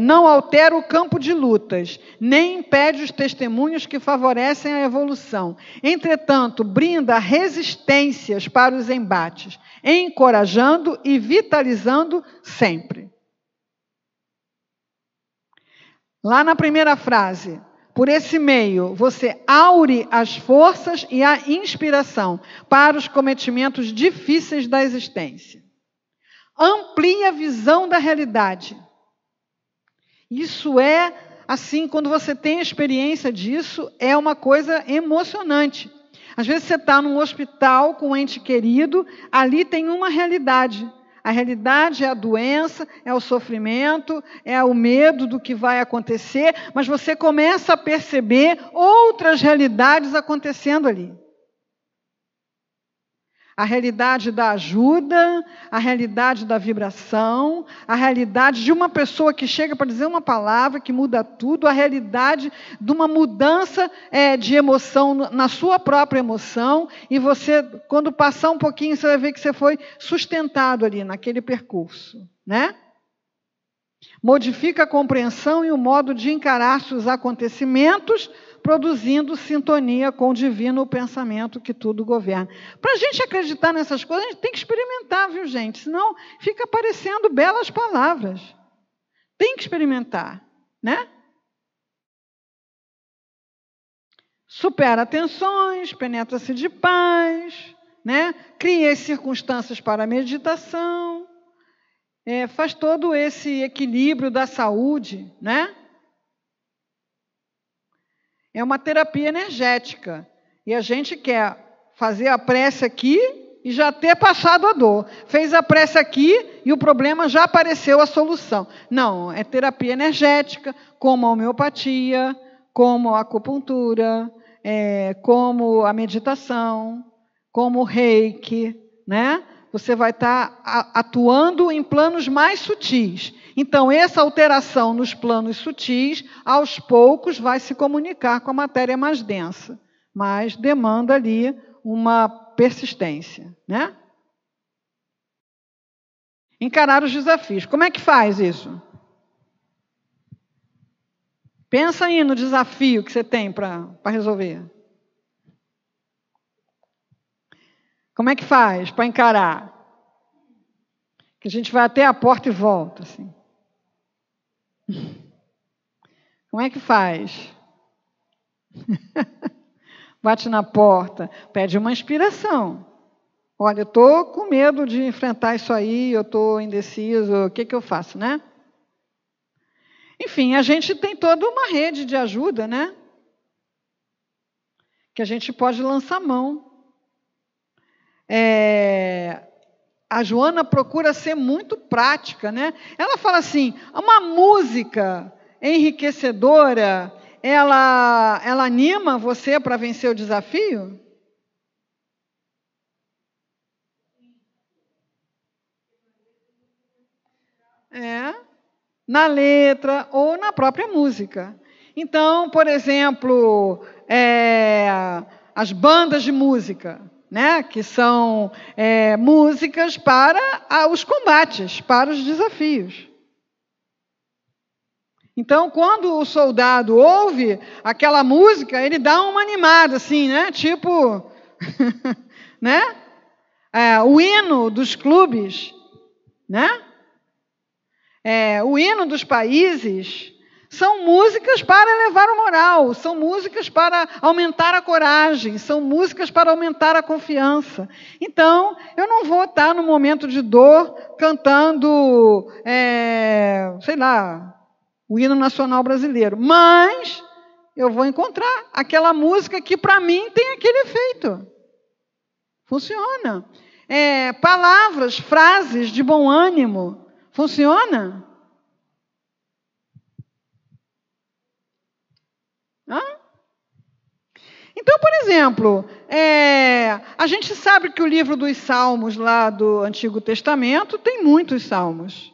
não altera o campo de lutas, nem impede os testemunhos que favorecem a evolução. Entretanto, brinda resistências para os embates, encorajando e vitalizando sempre. Lá na primeira frase, por esse meio, você aure as forças e a inspiração para os cometimentos difíceis da existência. Amplie a visão da realidade. Isso é, assim, quando você tem experiência disso, é uma coisa emocionante. Às vezes você está num hospital com um ente querido, ali tem uma realidade. A realidade é a doença, é o sofrimento, é o medo do que vai acontecer, mas você começa a perceber outras realidades acontecendo ali. A realidade da ajuda, a realidade da vibração, a realidade de uma pessoa que chega para dizer uma palavra que muda tudo, a realidade de uma mudança de emoção na sua própria emoção, e você, quando passar um pouquinho, você vai ver que você foi sustentado ali naquele percurso, né? Modifica a compreensão e o modo de encarar os acontecimentos, produzindo sintonia com o divino pensamento que tudo governa. Para a gente acreditar nessas coisas, a gente tem que experimentar, viu, gente? Senão fica parecendo belas palavras. Tem que experimentar, né? Supera tensões, penetra-se de paz, né? Cria as circunstâncias para a meditação, faz todo esse equilíbrio da saúde, né? É uma terapia energética. E a gente quer fazer a prece aqui e já ter passado a dor. Fez a prece aqui e o problema já apareceu a solução. Não, é terapia energética, como a homeopatia, como a acupuntura, como a meditação, como o reiki, né? Você vai estar atuando em planos mais sutis. Então, essa alteração nos planos sutis, aos poucos, vai se comunicar com a matéria mais densa, mas demanda ali uma persistência, né? Encarar os desafios. Como é que faz isso? Pensa aí no desafio que você tem para resolver. Como é que faz para encarar? Que a gente vai até a porta e volta, assim. Como é que faz? Bate na porta, pede uma inspiração. Olha, eu estou com medo de enfrentar isso aí, eu estou indeciso, o que eu faço, né? Enfim, a gente tem toda uma rede de ajuda, né? Que a gente pode lançar mão. A Joana procura ser muito prática, né? Ela fala assim, uma música enriquecedora, ela anima você para vencer o desafio? Na letra ou na própria música. Então, por exemplo, as bandas de música, né, que são músicas para os combates, para os desafios. Então, quando o soldado ouve aquela música, ele dá uma animada, assim, né? Tipo, né? O hino dos clubes, né? O hino dos países, São músicas para elevar o moral, são músicas para aumentar a coragem, são músicas para aumentar a confiança. Então, eu não vou estar no momento de dor cantando, sei lá, o hino nacional brasileiro, mas eu vou encontrar aquela música que para mim tem aquele efeito. Funciona. Palavras, frases de bom ânimo, funciona? Então, por exemplo, a gente sabe que o livro dos Salmos, lá do Antigo Testamento, tem muitos salmos.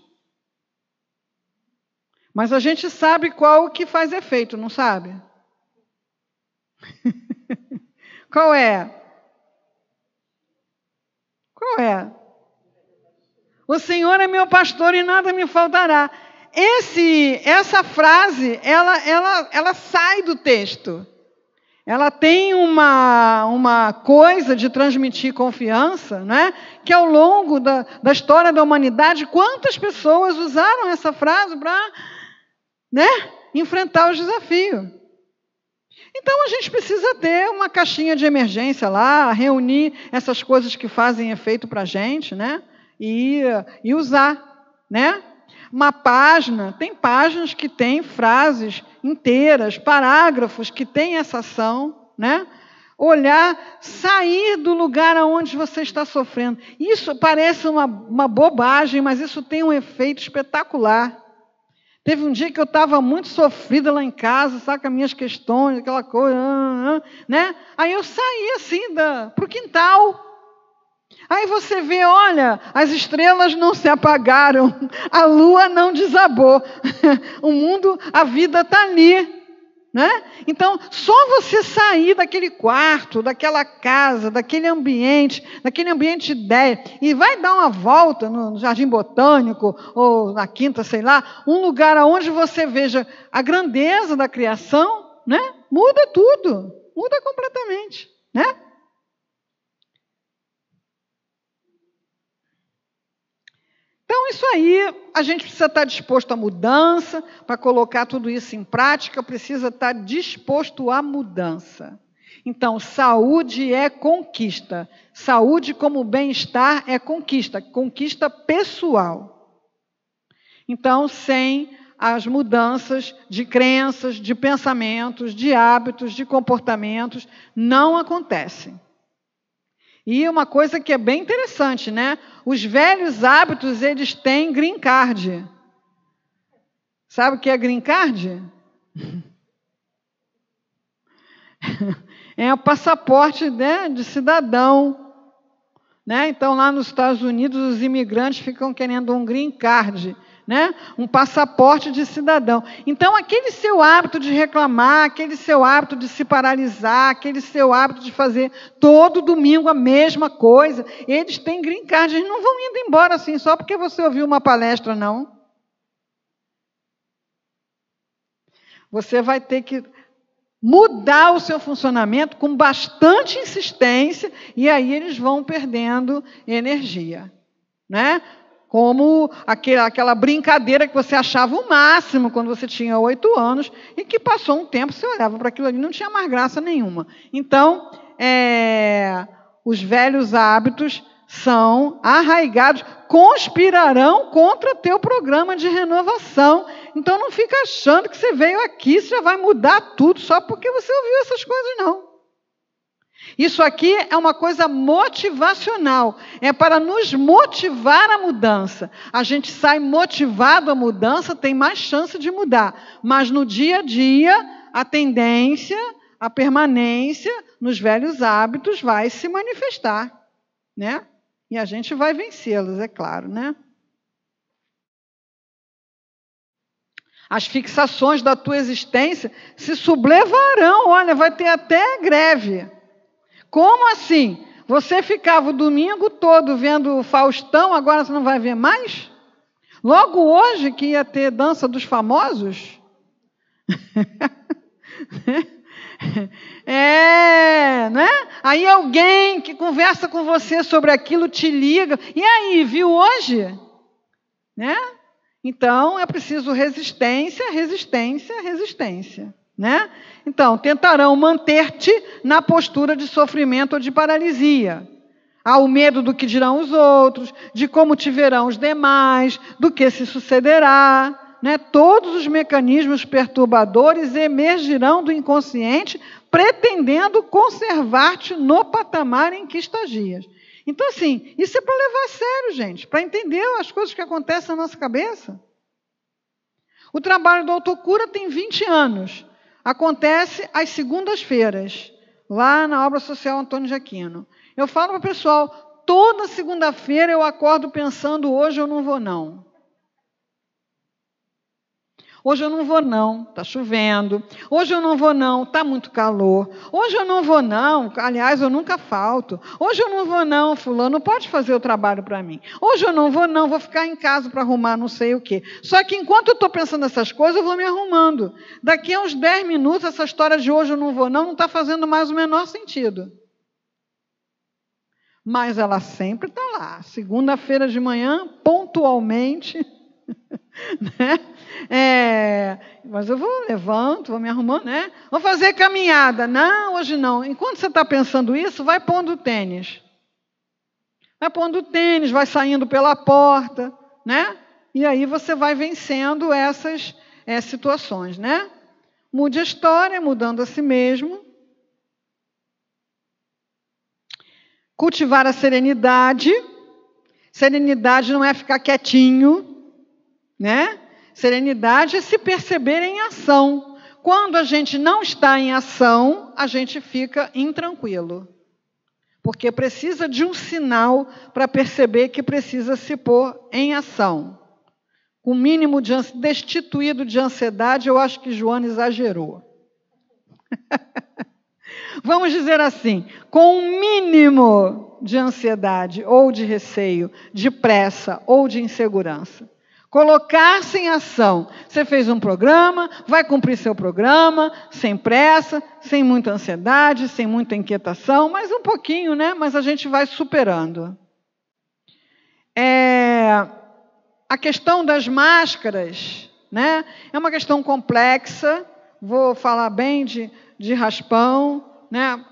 Mas a gente sabe qual que faz efeito, não sabe? Qual é? Qual é? O Senhor é meu pastor e nada me faltará. Essa frase, ela sai do texto. Ela tem uma coisa de transmitir confiança, né? Que ao longo da história da humanidade, quantas pessoas usaram essa frase para, né, enfrentar os desafios. Então, a gente precisa ter uma caixinha de emergência lá, reunir essas coisas que fazem efeito para a gente, né? E usar, né? Uma página, tem páginas que têm frases inteiras, parágrafos que têm essa ação, né? Olhar, sair do lugar onde você está sofrendo. Isso parece uma bobagem, mas isso tem um efeito espetacular. Teve um dia que eu estava muito sofrida lá em casa, sabe, com as minhas questões, aquela coisa, né? Aí eu saí assim para o quintal. Aí você vê, olha, as estrelas não se apagaram, a lua não desabou, o mundo, a vida está ali, né? Então, só você sair daquele quarto, daquela casa, daquele ambiente de ideia, e vai dar uma volta no Jardim Botânico, ou na Quinta, sei lá, um lugar onde você veja a grandeza da criação, né? Muda tudo, muda completamente, né? Então, isso aí, a gente precisa estar disposto à mudança, para colocar tudo isso em prática, precisa estar disposto à mudança. Então, saúde é conquista. Saúde como bem-estar é conquista, conquista pessoal. Então, sem as mudanças de crenças, de pensamentos, de hábitos, de comportamentos, não acontecem. E uma coisa que é bem interessante, né? Os velhos hábitos, eles têm green card. Sabe o que é green card? É o passaporte, né, de cidadão. Né? Então, lá nos Estados Unidos, os imigrantes ficam querendo um green card, né? Um passaporte de cidadão. Então, aquele seu hábito de reclamar, aquele seu hábito de se paralisar, aquele seu hábito de fazer todo domingo a mesma coisa, eles têm green card, eles não vão indo embora assim, só porque você ouviu uma palestra, não. Você vai ter que mudar o seu funcionamento com bastante insistência, e aí eles vão perdendo energia, né? Como aquela brincadeira que você achava o máximo quando você tinha 8 anos e que passou um tempo, você olhava para aquilo ali e não tinha mais graça nenhuma. Então, os velhos hábitos são arraigados, conspirarão contra teu programa de renovação. Então, não fica achando que você veio aqui, você já vai mudar tudo só porque você ouviu essas coisas, não. Isso aqui é uma coisa motivacional, é para nos motivar à mudança. A gente sai motivado à mudança, tem mais chance de mudar. Mas no dia a dia, a tendência, a permanência nos velhos hábitos vai se manifestar, né? E a gente vai vencê-los, é claro, né? As fixações da tua existência se sublevarão, olha, vai ter até greve. Como assim? Você ficava o domingo todo vendo o Faustão, agora você não vai ver mais? Logo hoje que ia ter dança dos famosos? Né? Aí alguém que conversa com você sobre aquilo te liga. E aí, viu hoje? Né? Então, é preciso resistência, resistência, resistência, né? Então, tentarão manter-te na postura de sofrimento ou de paralisia. Há o medo do que dirão os outros, de como te verão os demais, do que se sucederá, né? Todos os mecanismos perturbadores emergirão do inconsciente, pretendendo conservar-te no patamar em que estagias. Então, assim, isso é para levar a sério, gente, para entender as coisas que acontecem na nossa cabeça. O trabalho do autocura tem 20 anos. Acontece às segundas-feiras, lá na Obra Social Antônio de Aquino. Eu falo para o pessoal, toda segunda-feira eu acordo pensando, hoje eu não vou não. Hoje eu não vou não, está chovendo. Hoje eu não vou não, está muito calor. Hoje eu não vou não, aliás, eu nunca falto. Hoje eu não vou não, fulano, pode fazer o trabalho para mim. Hoje eu não vou não, vou ficar em casa para arrumar não sei o quê. Só que enquanto eu estou pensando nessas coisas, eu vou me arrumando. Daqui a uns 10 minutos, essa história de hoje eu não vou não está fazendo mais o menor sentido. Mas ela sempre está lá. Segunda-feira de manhã, pontualmente... né? Mas eu levanto, vou me arrumando, né? Vou fazer caminhada. Não, hoje não. Enquanto você está pensando isso, vai pondo o tênis. Vai pondo o tênis, vai saindo pela porta, né? E aí você vai vencendo essas situações, né? Mude a história, mudando a si mesmo. Cultivar a serenidade. Serenidade não é ficar quietinho, né? Serenidade é se perceber em ação. Quando a gente não está em ação, a gente fica intranquilo. Porque precisa de um sinal para perceber que precisa se pôr em ação. Com o mínimo destituído de ansiedade, eu acho que Joana exagerou. Vamos dizer assim, com um mínimo de ansiedade ou de receio, de pressa ou de insegurança. Colocar-se em ação. Você fez um programa, vai cumprir seu programa, sem pressa, sem muita ansiedade, sem muita inquietação, mas um pouquinho, né? Mas a gente vai superando. A questão das máscaras, né? É uma questão complexa, vou falar bem de raspão, né?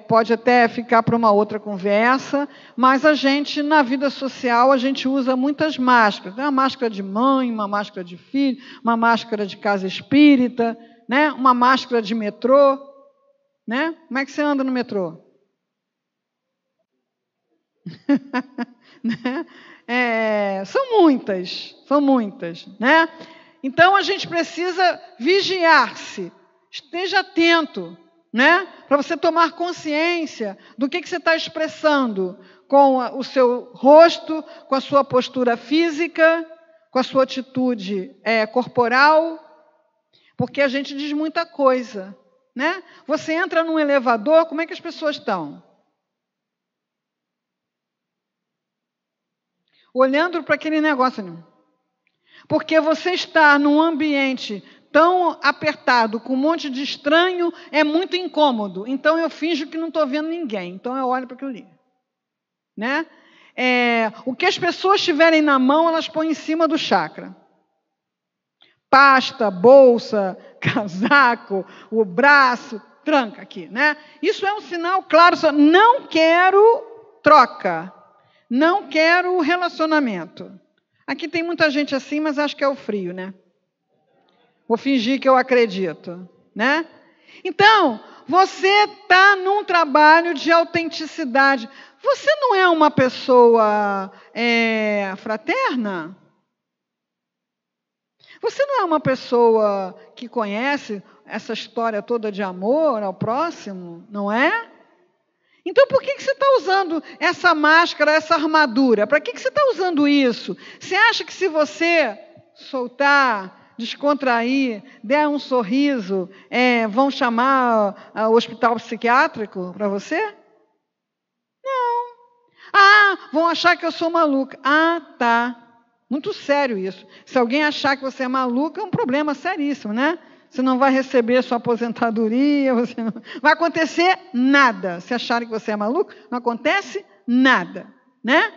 Pode até ficar para uma outra conversa, mas a gente, na vida social, a gente usa muitas máscaras. Uma máscara de mãe, uma máscara de filho, uma máscara de casa espírita, né? Uma máscara de metrô. Né? Como é que você anda no metrô? São muitas. Né? Então, a gente precisa vigiar-se, esteja atento, né? Para você tomar consciência do que você está expressando com o seu rosto, com a sua postura física, com a sua atitude corporal, porque a gente diz muita coisa, né? Você entra num elevador, como é que as pessoas estão? Olhando para aquele negócio ali. Porque você está num ambiente tão apertado, com um monte de estranho, é muito incômodo. Então, eu finjo que não estou vendo ninguém. Então, eu olho para aquilo ali. Né? O que as pessoas tiverem na mão, elas põem em cima do chakra. Pasta, bolsa, casaco, o braço, tranca aqui. Né? Isso é um sinal claro. Não quero troca. Não quero relacionamento. Aqui tem muita gente assim, mas acho que é o frio, né? Vou fingir que eu acredito, né? Então, você está num trabalho de autenticidade. Você não é uma pessoa fraterna? Você não é uma pessoa que conhece essa história toda de amor ao próximo, não é? Então, por que você está usando essa máscara, essa armadura? Para que você está usando isso? Você acha que se você soltar, descontrair, der um sorriso, vão chamar o hospital psiquiátrico para você? Não. Vão achar que eu sou maluca. Tá. Muito sério isso. Se alguém achar que você é maluca, é um problema seríssimo, né? Você não vai receber sua aposentadoria, não vai acontecer nada. Se acharem que você é maluco, não acontece nada, né?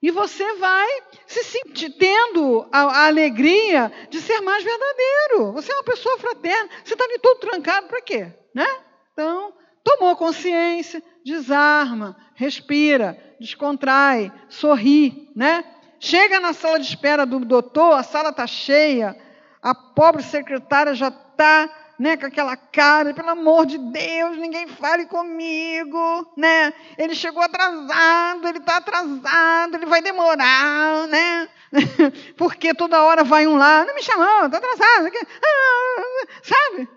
E você vai se sentir, tendo a alegria de ser mais verdadeiro. Você é uma pessoa fraterna. Você está ali todo trancado para quê? Né? Então, tomou consciência, desarma, respira, descontrai, sorri. Né? Chega na sala de espera do doutor, a sala está cheia, a pobre secretária já está... Né, com aquela cara, pelo amor de Deus, ninguém fale comigo, né? Ele chegou atrasado, ele está atrasado, ele vai demorar, né? Porque toda hora vai um lá, não me chamou, estou atrasado, sabe?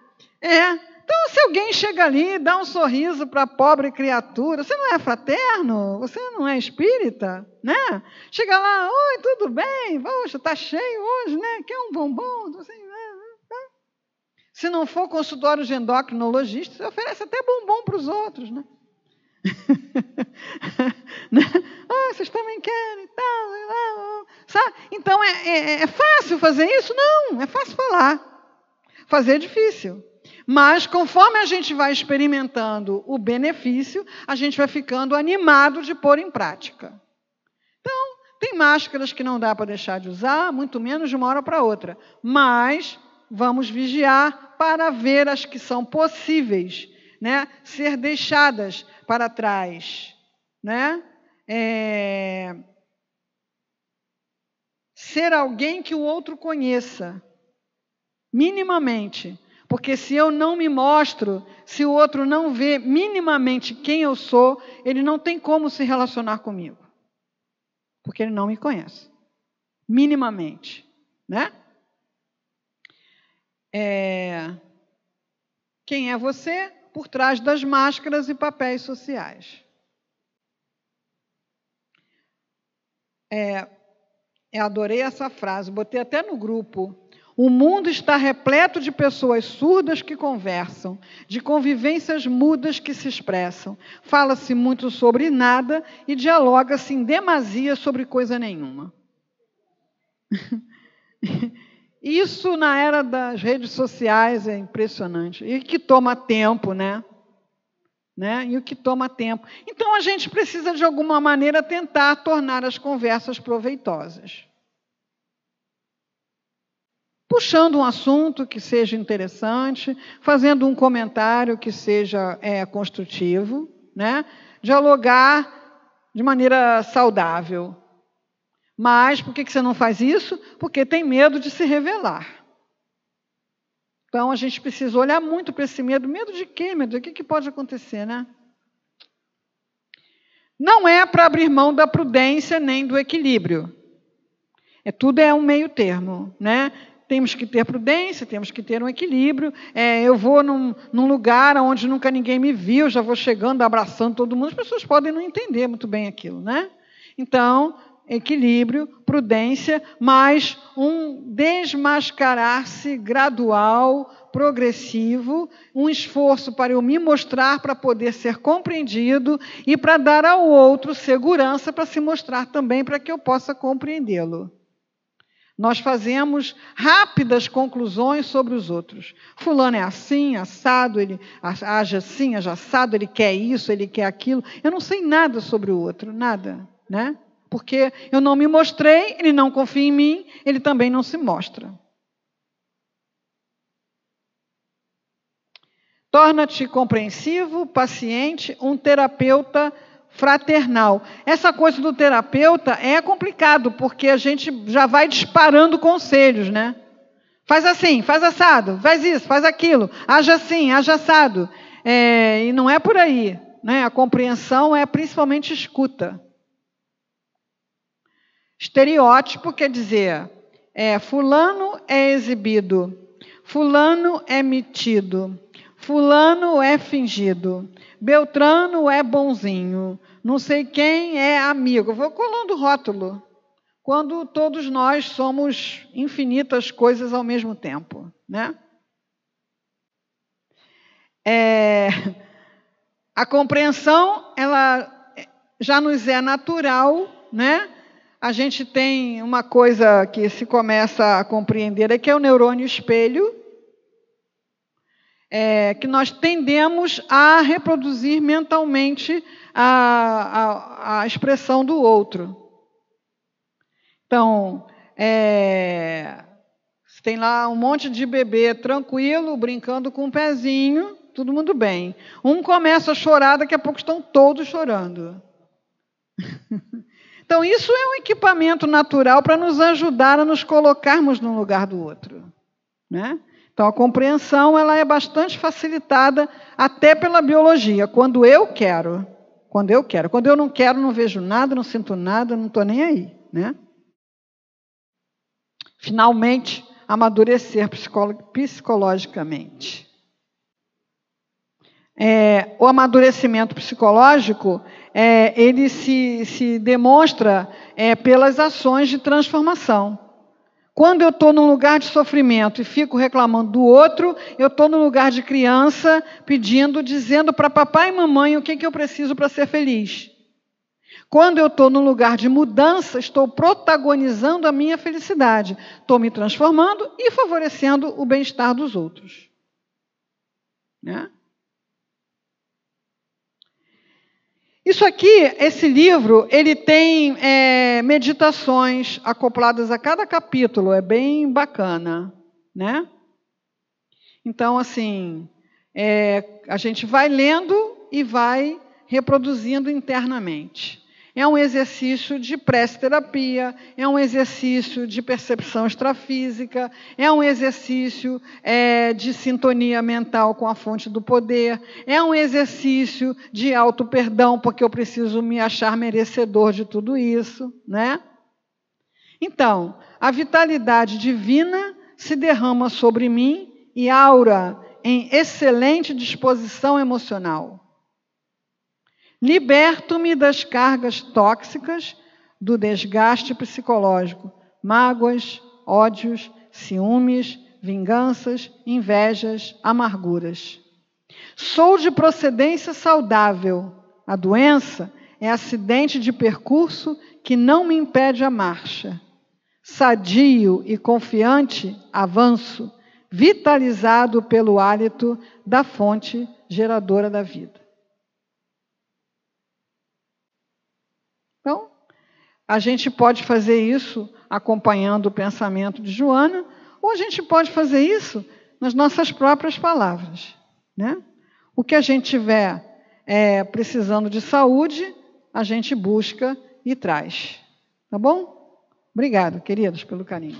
Então, se alguém chega ali e dá um sorriso para a pobre criatura, você não é fraterno? Você não é espírita? Né? Chega lá, oi, tudo bem? Poxa, está cheio hoje, né? Quer um bombom? Assim, se não for consultório de endocrinologista, você oferece até bombom para os outros, né? Vocês também querem, tal, sabe? Então, é fácil fazer isso? Não, é fácil falar. Fazer é difícil. Mas, conforme a gente vai experimentando o benefício, a gente vai ficando animado de pôr em prática. Então, tem máscaras que não dá para deixar de usar, muito menos de uma hora para outra. Mas vamos vigiar para ver as que são possíveis, né, ser deixadas para trás. Né? Ser alguém que o outro conheça, minimamente. Porque se eu não me mostro, se o outro não vê minimamente quem eu sou, ele não tem como se relacionar comigo. Porque ele não me conhece. Minimamente. Né? Quem é você? Por trás das máscaras e papéis sociais. Eu adorei essa frase, botei até no grupo. O mundo está repleto de pessoas surdas que conversam, de convivências mudas que se expressam. Fala-se muito sobre nada e dialoga-se em demasia sobre coisa nenhuma. Isso, na era das redes sociais, é impressionante. E que toma tempo, né? E o que toma tempo. Então, a gente precisa, de alguma maneira, tentar tornar as conversas proveitosas. Puxando um assunto que seja interessante, fazendo um comentário que seja construtivo, né? Dialogar de maneira saudável. Mas por que você não faz isso? Porque tem medo de se revelar. Então, a gente precisa olhar muito para esse medo. Medo de quê, meu Deus? O que pode acontecer, né? Não é para abrir mão da prudência nem do equilíbrio. Tudo é um meio termo, né? Temos que ter prudência, temos que ter um equilíbrio. Eu vou num lugar onde nunca ninguém me viu, já vou chegando, abraçando todo mundo. As pessoas podem não entender muito bem aquilo, né? Então, equilíbrio, prudência, mas um desmascarar-se gradual, progressivo, um esforço para eu me mostrar para poder ser compreendido e para dar ao outro segurança para se mostrar também para que eu possa compreendê-lo. Nós fazemos rápidas conclusões sobre os outros. Fulano é assim, assado, ele age assim, age assado, ele quer isso, ele quer aquilo. Eu não sei nada sobre o outro, nada, né? Porque eu não me mostrei, ele não confia em mim, ele também não se mostra. Torna-te compreensivo, paciente, um terapeuta fraternal. Essa coisa do terapeuta é complicado, porque a gente já vai disparando conselhos, né? Faz assim, faz assado, faz isso, faz aquilo, age assim, age assado. E não é por aí, né? A compreensão é principalmente escuta. Estereótipo quer dizer, fulano é exibido, fulano é metido, fulano é fingido, Beltrano é bonzinho, não sei quem é amigo. Vou colando rótulo, quando todos nós somos infinitas coisas ao mesmo tempo, né? A compreensão, ela já nos é natural, né? A gente tem uma coisa que se começa a compreender, que é o neurônio espelho, que nós tendemos a reproduzir mentalmente a expressão do outro. Então, tem lá um monte de bebê tranquilo, brincando com um pezinho, todo mundo bem. Um começa a chorar, daqui a pouco estão todos chorando. Então, isso é um equipamento natural para nos ajudar a nos colocarmos no lugar do outro, né? Então, a compreensão ela é bastante facilitada até pela biologia, quando eu quero. Quando eu quero. Quando eu não quero, não vejo nada, não sinto nada, não estou nem aí, né? Finalmente, amadurecer psicologicamente. O amadurecimento psicológico, ele se demonstra pelas ações de transformação. Quando eu estou num lugar de sofrimento e fico reclamando do outro, eu estou no lugar de criança pedindo, dizendo para papai e mamãe o que eu preciso para ser feliz. Quando eu estou num lugar de mudança, estou protagonizando a minha felicidade. Estou me transformando e favorecendo o bem-estar dos outros, né? Isso aqui, esse livro, ele tem meditações acopladas a cada capítulo, é bem bacana, né? Então, assim, a gente vai lendo e vai reproduzindo internamente. É um exercício de prece-terapia, é um exercício de percepção extrafísica, é um exercício de sintonia mental com a fonte do poder, é um exercício de auto-perdão, porque eu preciso me achar merecedor de tudo isso, né? Então, a vitalidade divina se derrama sobre mim e aura em excelente disposição emocional. Liberto-me das cargas tóxicas do desgaste psicológico, mágoas, ódios, ciúmes, vinganças, invejas, amarguras. Sou de procedência saudável. A doença é acidente de percurso que não me impede a marcha. Sadio e confiante, avanço, vitalizado pelo hálito da fonte geradora da vida. Então, a gente pode fazer isso acompanhando o pensamento de Joana, ou a gente pode fazer isso nas nossas próprias palavras, né? O que a gente tiver precisando de saúde, a gente busca e traz. Tá bom? Obrigada, queridos, pelo carinho.